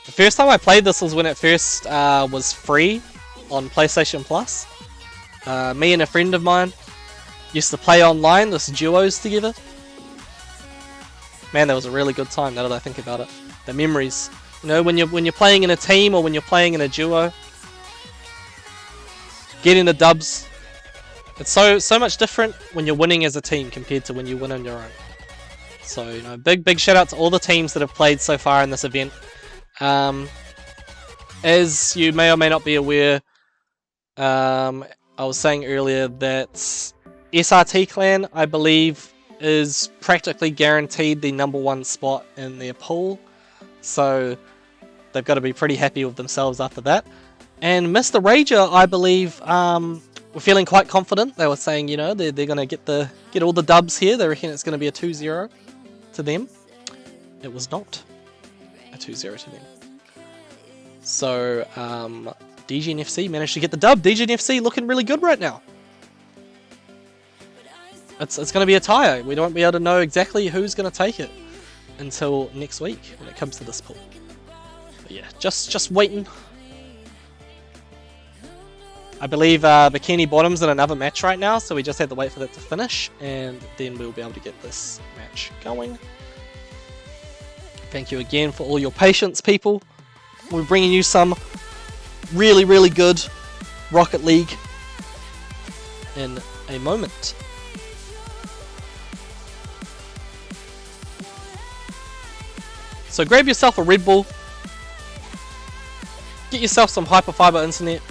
The first time I played this was when it first was free on PlayStation Plus. Me and a friend of mine used to play online, this duos together. Man, that was a really good time now that I think about it. The memories. You know, when you're playing in a team or when you're playing in a duo, getting the dubs. It's so much different when you're winning as a team compared to when you win on your own. So, you know, big shout out to all the teams that have played so far in this event. As you may or may not be aware, I was saying earlier that SRT Clan, I believe, is practically guaranteed the #1 spot in their pool. So, they've got to be pretty happy with themselves after that. And Mr. Rager, I believe, were feeling quite confident. They were saying, you know, they're going to get all the dubs here. They reckon it's going to be a 2-0 to them. It was not a 2-0 to them. So, DGen FC managed to get the dub. DGen FC looking really good right now. it's going to be a tie. We won't be able to know exactly who's going to take it until next week when it comes to this pool. But yeah, just waiting. I believe Bikini Bottom's in another match right now, so we just have to wait for that to finish, and then we'll be able to get this match going. Thank you again for all your patience, people. We're bringing you some really, really good Rocket League in a moment. So grab yourself a Red Bull, get yourself some Hyperfibre internet.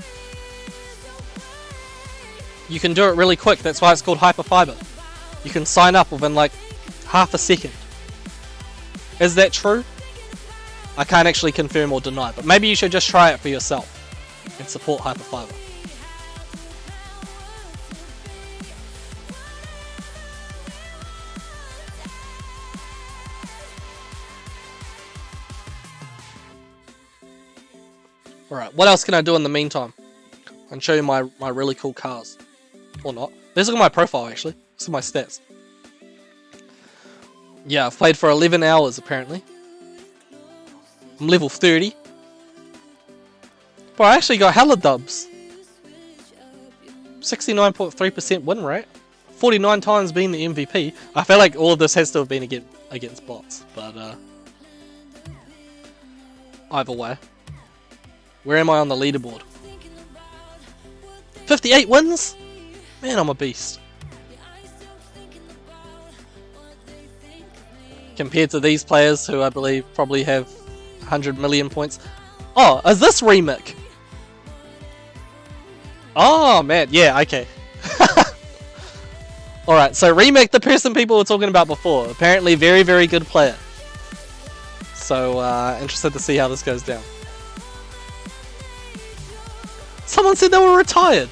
You can do it really quick, that's why it's called Hyperfibre. You can sign up within like half a second. Is that true? I can't actually confirm or deny, but maybe you should just try it for yourself and support Hyperfibre. Alright, what else can I do in the meantime? I can show you my really cool cars. Or not. Let's look at my profile actually. These are my stats. Yeah, I've played for 11 hours apparently. I'm level 30. But I actually got hella dubs. 69.3% win rate. 49 times being the MVP. I feel like all of this has to have been against bots. But either way. Where am I on the leaderboard? 58 wins? Man, I'm a beast. Compared to these players who I believe probably have 100 million points. Oh, is this Remake? Oh man, yeah, okay. Alright, so Remake, the person people were talking about before. Apparently very, very good player. So, interested to see how this goes down. Someone said they were retired.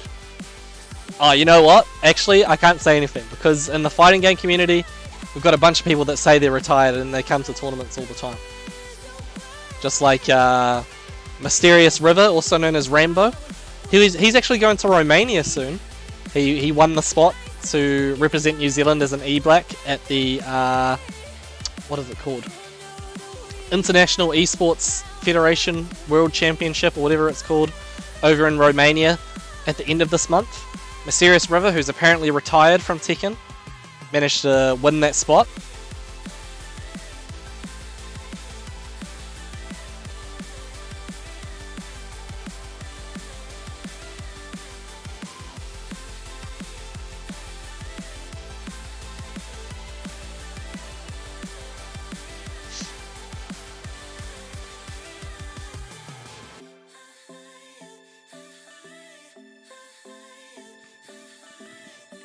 Oh, you know what? Actually, I can't say anything because in the fighting game community, we've got a bunch of people that say they're retired and they come to tournaments all the time. Just like Mysterious River, also known as Rambo. He's actually going to Romania soon. He won the spot to represent New Zealand as an E-Black at the what is it called? International Esports Federation World Championship or whatever it's called over in Romania at the end of this month. Mysterious River, who's apparently retired from Tekken, managed to win that spot.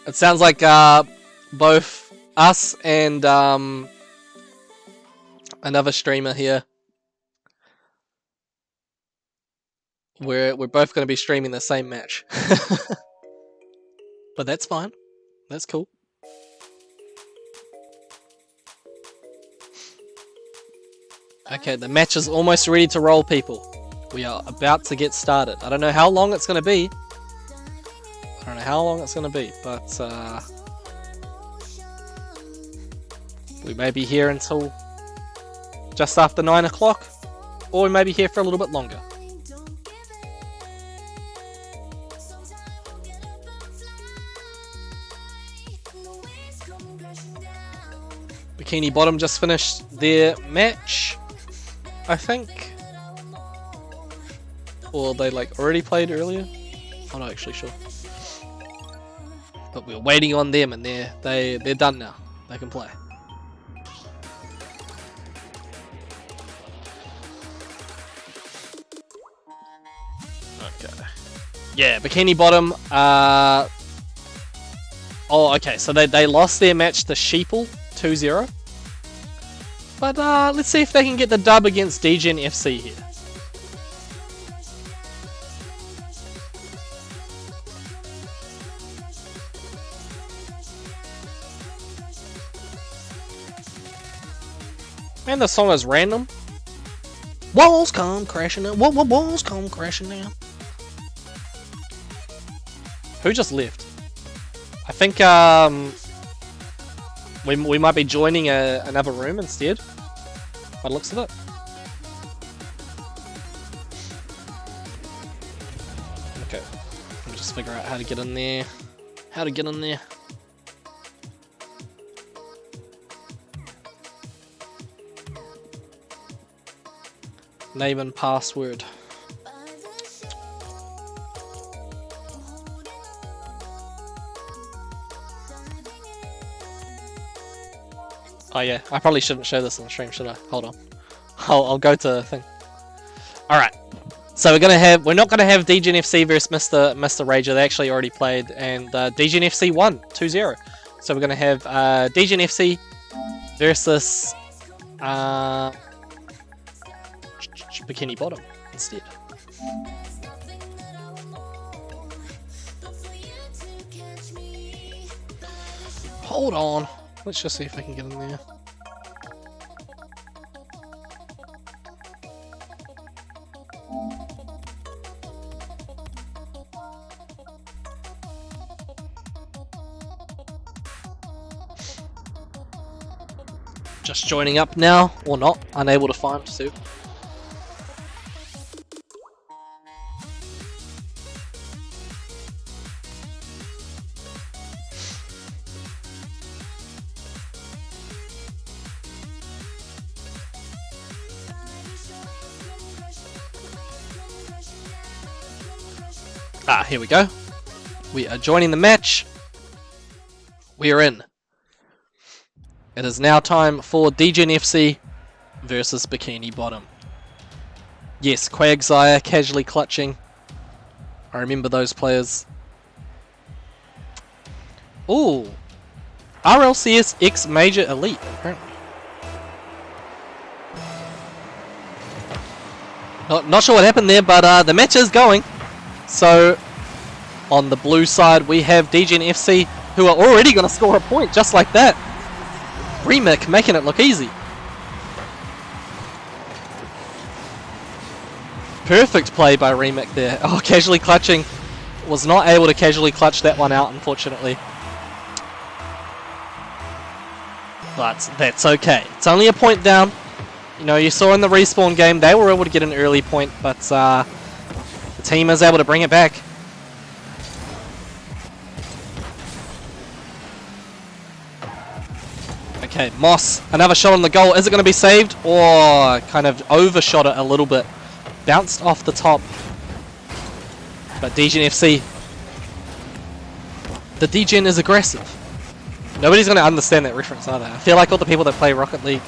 It sounds like both us and another streamer here, we're both going to be streaming the same match. But that's fine. That's cool. Okay, the match is almost ready to roll, people. We are about to get started. I don't know how long it's going to be. I don't know how long it's going to be, but we may be here until just after 9 o'clock, or we may be here for a little bit longer. Bikini Bottom just finished their match, I think. Or they like already played earlier? I'm not actually sure. But we're waiting on them, and they're done now. They can play. Okay. Yeah, Bikini Bottom. Oh, okay. So they lost their match to Sheeple 2-0. But let's see if they can get the dub against DGen FC here. Man, the song is random. Walls come crashing down. Walls come crashing down. Who just left? I think We might be joining another room instead, by the looks of it. Okay, let me just figure out how to get in there. How to get in there. Name and password. Oh yeah, I probably shouldn't show this on the stream, should I? Hold on. I'll go to the thing. Alright. So we're not gonna have DGNFC versus Mr. Rager. They actually already played, and DGNFC won 2-0. So we're gonna have DGNFC versus Bikini Bottom instead. Hold on. Let's just see if I can get in there. Just joining up now, or not, unable to find Sue. Ah, here we go. We are joining the match. We are in. It is now time for DGNFC versus Bikini Bottom. Yes, Quagzire casually clutching. I remember those players. Ooh. RLCS X Major Elite, apparently. Not sure what happened there, but the match is going. So, on the blue side, we have DGNFC, who are already going to score a point, just like that. Remik making it look easy. Perfect play by Remik there. Oh, casually clutching. Was not able to casually clutch that one out, unfortunately. But that's okay. It's only a point down. You know, you saw in the respawn game, they were able to get an early point, but the team is able to bring it back. Okay, Moss, another shot on the goal. Is it going to be saved? Or kind of overshot it a little bit. Bounced off the top. But DGNFC, the DGen is aggressive. Nobody's going to understand that reference, are they? I feel like all the people that play Rocket League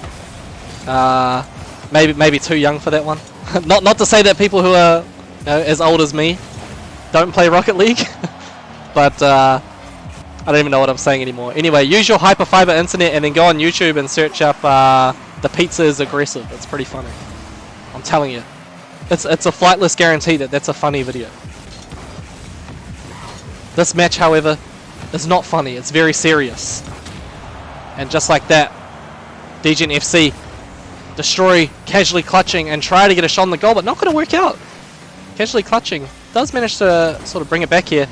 maybe too young for that one. not to say that people who are as old as me don't play Rocket League, but I don't even know what I'm saying anymore. Anyway, use your Hyperfibre internet and then go on YouTube and search up The Pizza is Aggressive. It's pretty funny. I'm telling you. It's a flightless guarantee that that's a funny video. This match, however, is not funny. It's very serious. And just like that, DGNFC destroy casually clutching and try to get a shot on the goal, but not going to work out. Casually clutching does manage to sort of bring it back here.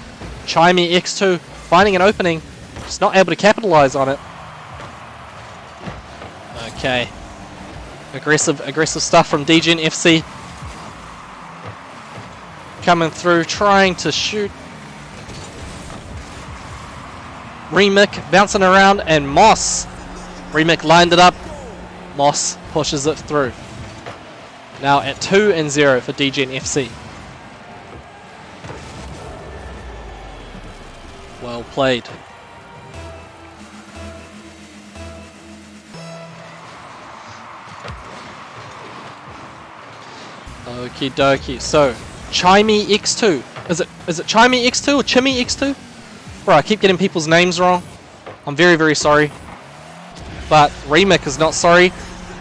Chimey X2 finding an opening, just not able to capitalize on it. Okay, aggressive stuff from DGNFC. Coming through, trying to shoot. Remik bouncing around, and Moss. Remik lined it up. Moss pushes it through. Now at 2-0 for DGNFC. Well played. Okie dokie. So, Chimey X2. Is it Chimey X2 or Chimmy X2? Bro, I keep getting people's names wrong. I'm very, very sorry. But Remik is not sorry.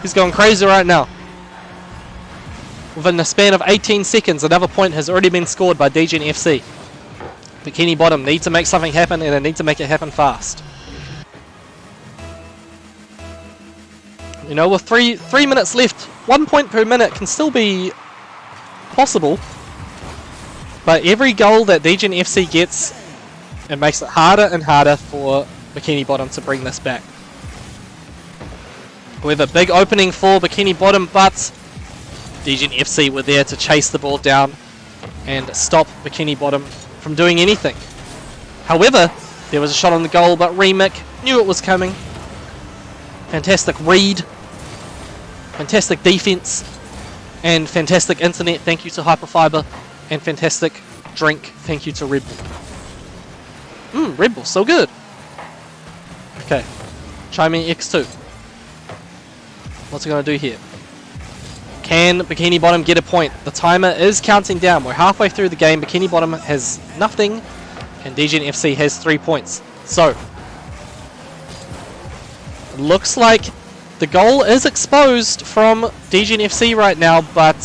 He's going crazy right now. Within the span of 18 seconds, another point has already been scored by DGNFC. Bikini Bottom need to make something happen, and they need to make it happen fast. You know, with three minutes left, 1 point per minute can still be possible. But every goal that DGNFC gets, it makes it harder and harder for Bikini Bottom to bring this back. However, big opening for Bikini Bottom, but DGen FC were there to chase the ball down and stop Bikini Bottom from doing anything. However, there was a shot on the goal, but Remick knew it was coming. Fantastic read, fantastic defense, and fantastic internet. Thank you to Hyperfibre, and fantastic drink. Thank you to Red Bull. Red Bull, so good. Okay, Chiming X2. What's it going to do here? Can Bikini Bottom get a point? The timer is counting down. We're halfway through the game. Bikini Bottom has nothing, and DGen FC has 3 points. So, it looks like the goal is exposed from DGen FC right now, but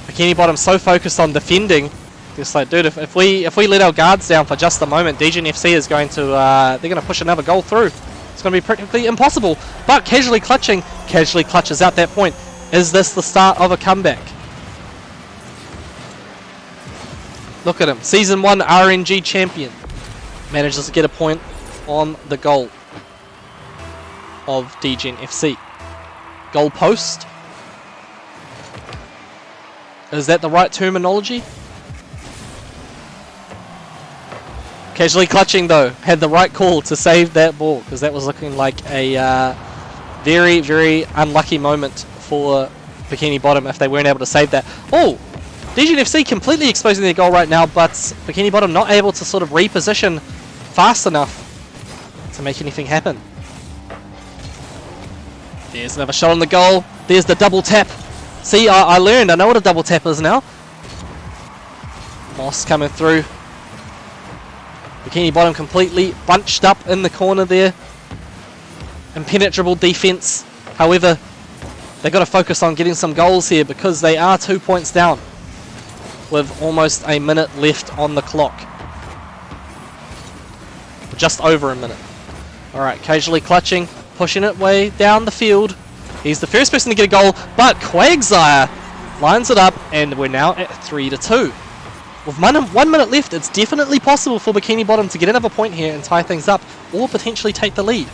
Bikini Bottom's so focused on defending. It's like, dude, if we let our guards down for just a moment, DGen FC is going to they're going to push another goal through. It's going to be practically impossible. But casually clutches out that point. Is this the start of a comeback? Look at him. Season 1 RNG champion. Manages to get a point on the goal of DGen FC. Goal post. Is that the right terminology? Casually clutching though. Had the right call to save that ball, because that was looking like a very, very unlucky moment for Bikini Bottom if they weren't able to save that. Oh! DGen FC completely exposing their goal right now, but Bikini Bottom not able to sort of reposition fast enough to make anything happen. There's another shot on the goal. There's the double tap. See, I learned. I know what a double tap is now. Moss coming through. Bikini Bottom completely bunched up in the corner there. Impenetrable defense. However, they've got to focus on getting some goals here because they are 2 points down with almost a minute left on the clock. Just over a minute. Alright, casually clutching, pushing it way down the field. He's the first person to get a goal, but Quagsire lines it up, and we're now at 3-2. With 1 minute left, it's definitely possible for Bikini Bottom to get another point here and tie things up, or potentially take the lead.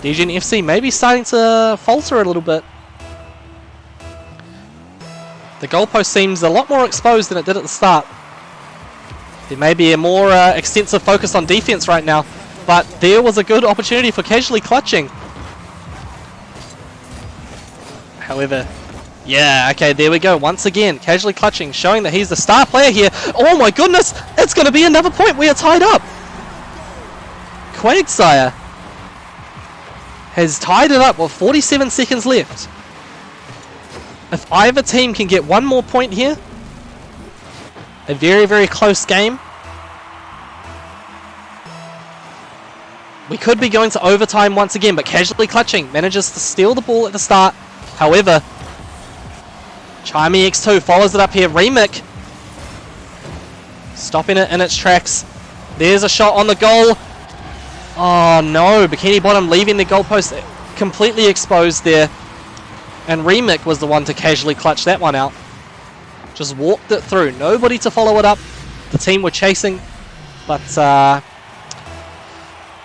DGen FC maybe starting to falter a little bit. The goalpost seems a lot more exposed than it did at the start. There may be a more extensive focus on defense right now, but there was a good opportunity for casually clutching. However, yeah, okay, there we go. Once again, casually clutching, showing that he's the star player here. Oh my goodness, it's going to be another point. We are tied up. Quagsire has tied it up with 47 seconds left. If either team can get one more point here, a very, very close game, we could be going to overtime once again, but casually clutching manages to steal the ball at the start. However, Chimey X2 follows it up here. Remick stopping it in its tracks. There's a shot on the goal. Oh no, Bikini Bottom leaving the goalpost completely exposed there. And Remick was the one to casually clutch that one out. Just walked it through. Nobody to follow it up. The team were chasing, but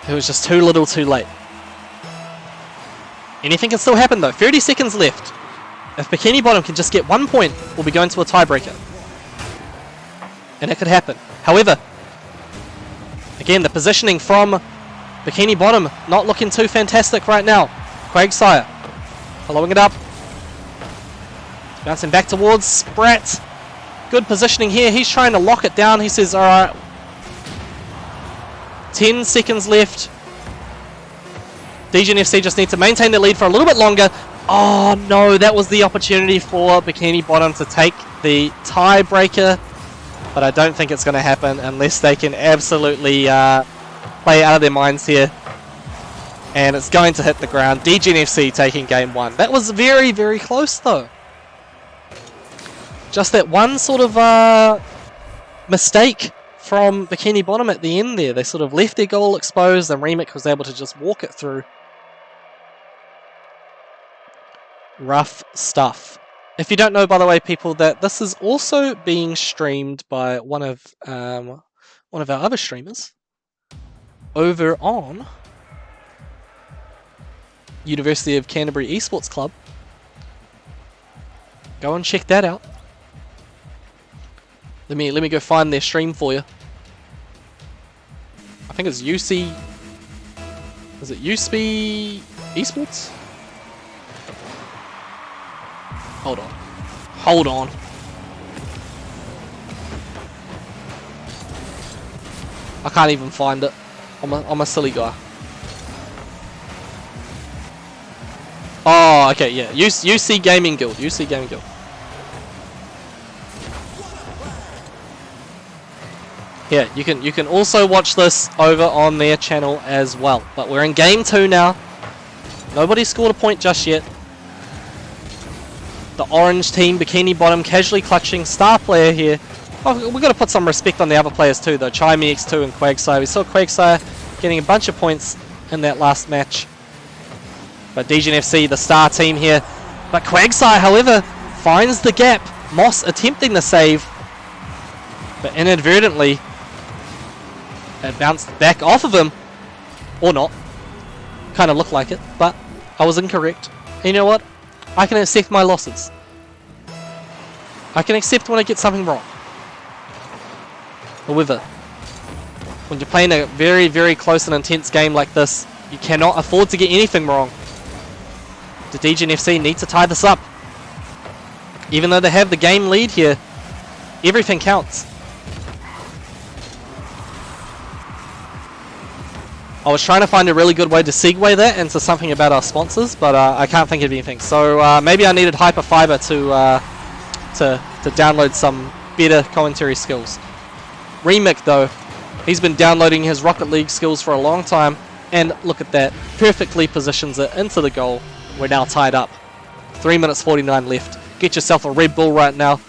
it was just too little too late. Anything can still happen though. 30 seconds left. If Bikini Bottom can just get 1 point, we'll be going to a tiebreaker. And it could happen. However, again, the positioning from Bikini Bottom not looking too fantastic right now. Quagsire following it up. Bouncing back towards Sprat. Good positioning here. He's trying to lock it down. He says, alright. 10 seconds left. DGen FC just need to maintain the lead for a little bit longer. Oh no, that was the opportunity for Bikini Bottom to take the tiebreaker. But I don't think it's going to happen unless they can absolutely play out of their minds here. And it's going to hit the ground. DGen FC taking game 1. That was very, very close though. Just that one sort of mistake from Bikini Bottom at the end there. They sort of left their goal exposed and Remick was able to just walk it through. Rough stuff. If you don't know, by the way, people, that this is also being streamed by one of our other streamers over on University of Canterbury Esports Club. Go and check that out. Let me go find their stream for you. I think it's UC. Is it USP Esports? Hold on. Hold on. I can't even find it. I'm a silly guy. Oh, okay, yeah. UC Gaming Guild. UC Gaming Guild. Yeah, you can also watch this over on their channel as well. But we're in game 2 now. Nobody scored a point just yet. The orange team, Bikini Bottom, casually clutching. Star player here. Oh, we've got to put some respect on the other players too, though. Chimey X2 and Quagsire. We saw Quagsire getting a bunch of points in that last match. But DGNFC, the star team here. But Quagsire, however, finds the gap. Moss attempting the save. But inadvertently, it bounced back off of him. Or not. Kind of looked like it, but I was incorrect. And you know what? I can accept my losses. I can accept when I get something wrong. However, when you're playing a very, very close and intense game like this, you cannot afford to get anything wrong. The DGNFC need to tie this up. Even though they have the game lead here, everything counts. I was trying to find a really good way to segue that into something about our sponsors, but I can't think of anything. So maybe I needed Hyperfibre to download some better commentary skills. Remick, though, he's been downloading his Rocket League skills for a long time, and look at that, perfectly positions it into the goal. We're now tied up. 3 minutes 49 left. Get yourself a Red Bull right now.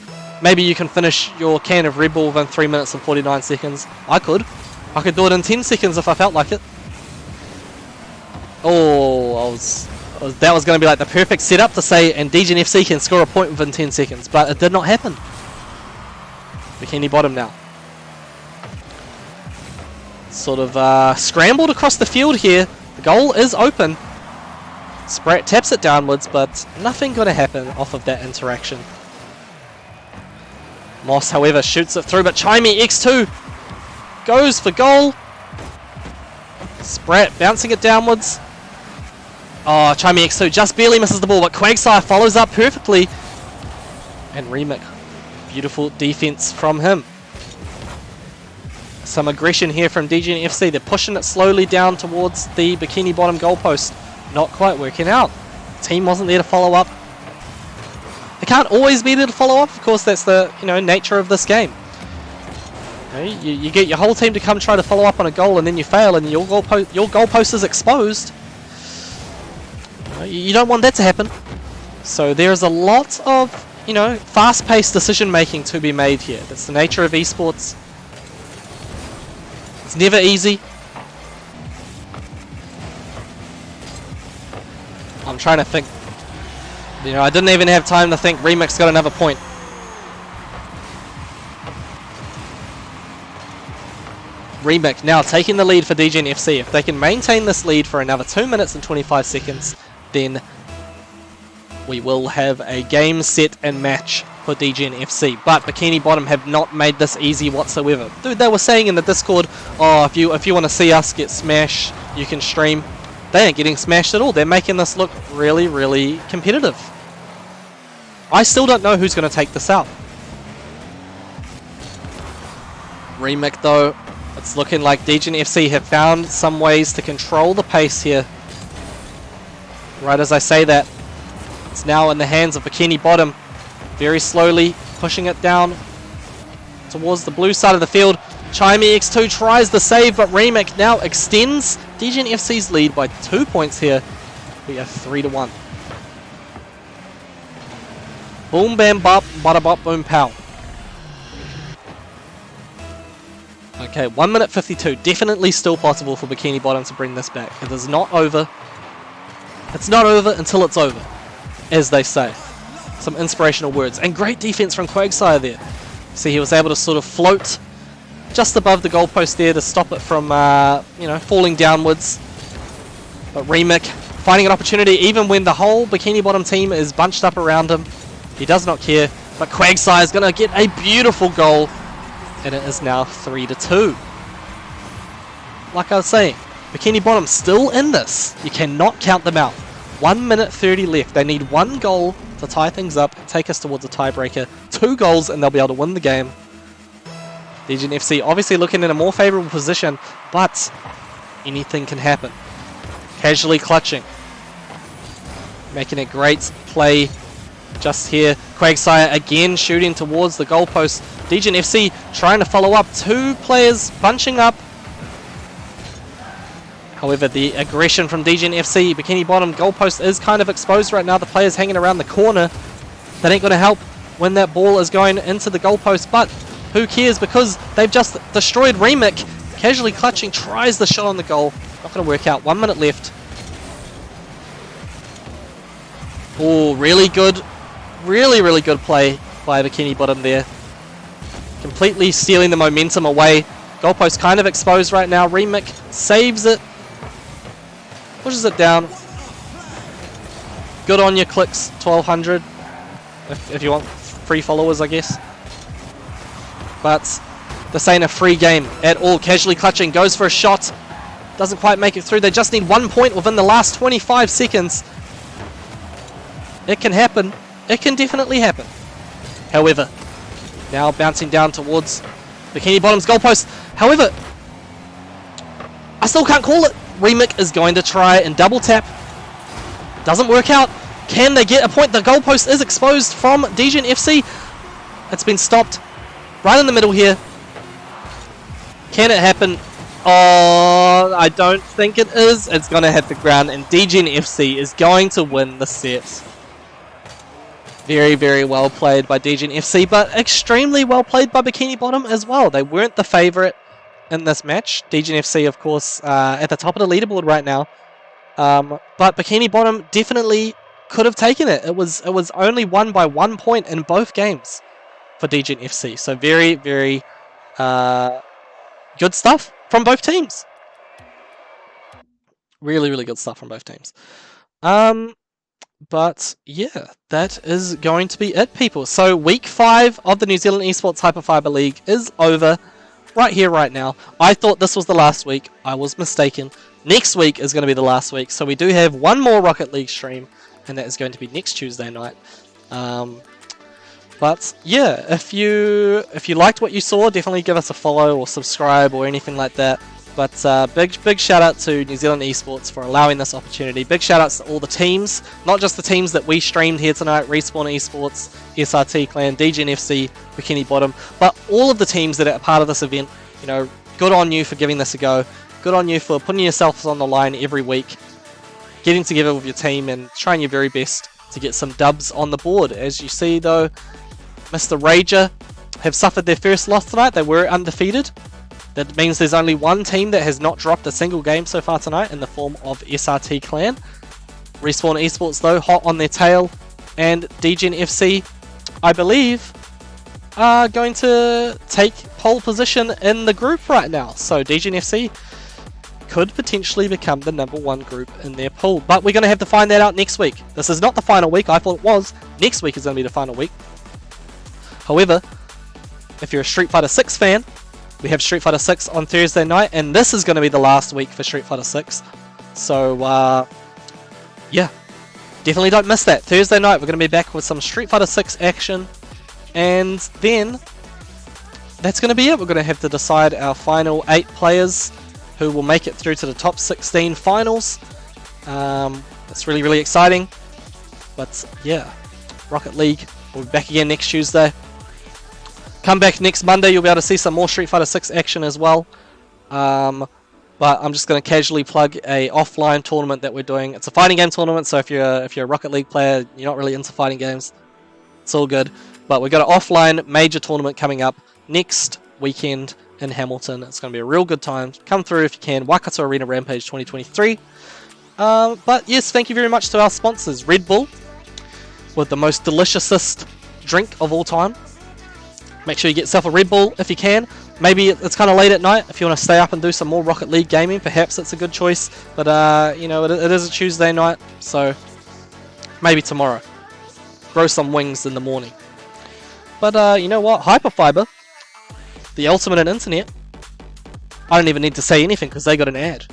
Maybe you can finish your can of Red Bull within 3 minutes and 49 seconds. I could do it in 10 seconds if I felt like it. Oh, that was going to be like the perfect setup to say, and DGNFC can score a point within 10 seconds, but it did not happen. Bikini Bottom now. Sort of scrambled across the field here. The goal is open. Sprat taps it downwards, but nothing going to happen off of that interaction. Moss, however, shoots it through, but Chimey X2 goes for goal. Sprat bouncing it downwards. Oh, Chimey X2 just barely misses the ball, but Quagsire follows up perfectly. And Remick, beautiful defense from him. Some aggression here from DGNFC. They're pushing it slowly down towards the Bikini Bottom goalpost. Not quite working out. Team wasn't there to follow up. They can't always be there to follow up. Of course, that's the nature of this game. You get your whole team to come try to follow up on a goal, and then you fail, and your goalpost is exposed. You don't want that to happen. So there's a lot of fast-paced decision making to be made here. That's the nature of esports. It's never easy. I'm trying to think. I didn't even have time to think. Remick's got another point. Remick now taking the lead for DGNFC. If they can maintain this lead for another 2 minutes and 25 seconds, then we will have a game, set, and match for DGNFC. But Bikini Bottom have not made this easy whatsoever. Dude, they were saying in the Discord, oh, if you want to see us get smashed, you can stream. They ain't getting smashed at all. They're making this look really, really competitive. I still don't know who's going to take this out. Remick, though, it's looking like DGNFC have found some ways to control the pace here. Right as I say that, it's now in the hands of Bikini Bottom. Very slowly pushing it down towards the blue side of the field. Chimey X2 tries the save, but Remick now extends DGNFC's lead by 2 points here. We are 3-1. Boom bam bop, bada bop boom pow. Okay, 1 minute 52. Definitely still possible for Bikini Bottom to bring this back. It is not over. It's not over until it's over, as they say. Some inspirational words. And great defense from Quagsire there. See, he was able to sort of float just above the goalpost there to stop it from, falling downwards. But Remick finding an opportunity even when the whole Bikini Bottom team is bunched up around him. He does not care, but Quagsire is going to get a beautiful goal, and it is now 3-2. Like I was saying, Bikini Bottom still in this. You cannot count them out. 1 minute 30 left. They need 1 goal to tie things up, take us towards a tiebreaker. 2 goals and they'll be able to win the game. DGN FC obviously looking in a more favourable position, but anything can happen. Casually clutching. Making a great play just here. Quagsire again shooting towards the goalpost. DGN FC trying to follow up. 2 players bunching up. However, the aggression from DGN FC, Bikini Bottom goalpost is kind of exposed right now. The players hanging around the corner. That ain't going to help when that ball is going into the goalpost, but who cares because they've just destroyed Remik. Casually clutching, tries the shot on the goal. Not going to work out. 1 minute left. Oh, really good. Really good play by Bikini Bottom there. Completely stealing the momentum away. Goalpost kind of exposed right now. Remik saves it. Pushes it down. Good on your clicks, 1200. If you want free followers, I guess. But this ain't a free game at all. Casually clutching, goes for a shot. Doesn't quite make it through. They just need 1 point within the last 25 seconds. It can happen. It can definitely happen. However, now bouncing down towards Bikini Bottom's goalpost. However, I still can't call it. Remik is going to try and double tap. Doesn't work out. Can they get a point? The goalpost is exposed from DGN FC. It's been stopped right in the middle here. Can it happen? Oh, I don't think it is. It's going to hit the ground, and DGN FC is going to win the set. Very well played by DGN FC, but extremely well played by Bikini Bottom as well. They weren't the favourite in this match. DGN FC, of course, at the top of the leaderboard right now. But Bikini Bottom definitely could have taken it. It was only won by 1 point in both games for DGN FC. So very good stuff from both teams. Really good stuff from both teams. But yeah, that is going to be it, people. So week 5 of the New Zealand Esports Hyperfibre League is over. Right here, right now. I thought this was the last week. I was mistaken. Next week is going to be the last week. So we do have one more Rocket League stream, and that is going to be next Tuesday night. But yeah, if you liked what you saw, definitely give us a follow or subscribe or anything like that. But big shout out to New Zealand Esports for allowing this opportunity. Big shout outs to all the teams, not just the teams that we streamed here tonight, Respawn Esports, SRT Clan, DGN FC, Bikini Bottom, but all of the teams that are part of this event. You know, good on you for giving this a go. Good on you for putting yourselves on the line every week, getting together with your team and trying your very best to get some dubs on the board. As you see though, Mr. Rager have suffered their first loss tonight. They were undefeated. That means there's only one team that has not dropped a single game so far tonight in the form of SRT Clan. Respawn Esports though, hot on their tail, and DGN FC, I believe, are going to take pole position in the group right now. So DGN FC could potentially become the #1 group in their pool. But we're going to have to find that out next week. This is not the final week. I thought it was. Next week is going to be the final week. However, if you're a Street Fighter 6 fan, we have Street Fighter 6 on Thursday night, and this is going to be the last week for Street Fighter 6. So, yeah, definitely don't miss that. Thursday night, we're going to be back with some Street Fighter 6 action, and then that's going to be it. We're going to have to decide our final 8 players who will make it through to the top 16 finals. It's really exciting. But, yeah, Rocket League will be back again next Tuesday. Come back next Monday, you'll be able to see some more Street Fighter 6 action as well. But I'm just going to casually plug a offline tournament that we're doing. It's a fighting game tournament, so if you're a Rocket League player, you're not really into fighting games, it's all good. But we've got an offline major tournament coming up next weekend in Hamilton. It's going to be a real good time. Come through if you can. Waikato Arena Rampage 2023. But yes, thank you very much to our sponsors, Red Bull, with the most deliciousest drink of all time. Make sure you get yourself a Red Bull if you can. maybe it's kind of late at night. If you want to stay up and do some more Rocket League gaming, perhaps it's a good choice. But you know, it is a Tuesday night, so maybe tomorrow. Grow some wings in the morning. But you know what? Hyperfibre, the ultimate in internet. I don't even need to say anything because they got an ad.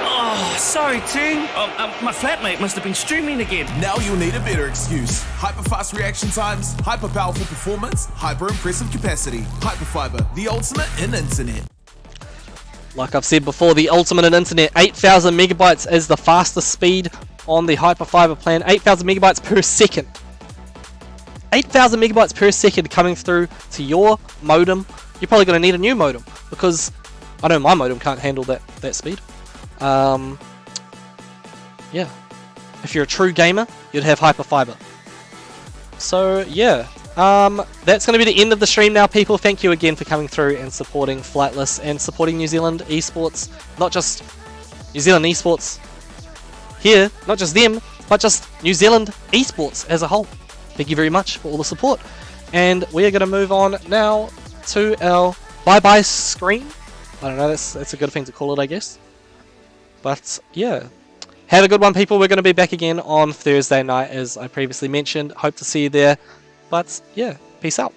Oh, sorry, team. My flatmate must have been streaming again. Now you'll need a better excuse. Hyper-fast reaction times, hyper-powerful performance, hyper-impressive capacity. Hyperfibre, the ultimate in internet. Like I've said before, the ultimate in internet, 8,000 megabytes is the fastest speed on the Hyperfibre plan. 8,000 megabytes per second. 8,000 megabytes per second coming through to your modem. You're probably going to need a new modem because I know my modem can't handle that speed. Yeah, if you're a true gamer, you'd have Hyperfibre. So yeah, that's going to be the end of the stream now, people. Thank you again for coming through and supporting Flightless and supporting New Zealand esports. Not just New Zealand esports here, not just them, but just New Zealand esports as a whole. Thank you very much for all the support. And we are going to move on now to our bye-bye screen. I don't know, that's a good thing to call it, I guess. But yeah, have a good one, people. We're going to be back again on Thursday night, as I previously mentioned. Hope to see you there. But yeah, peace out.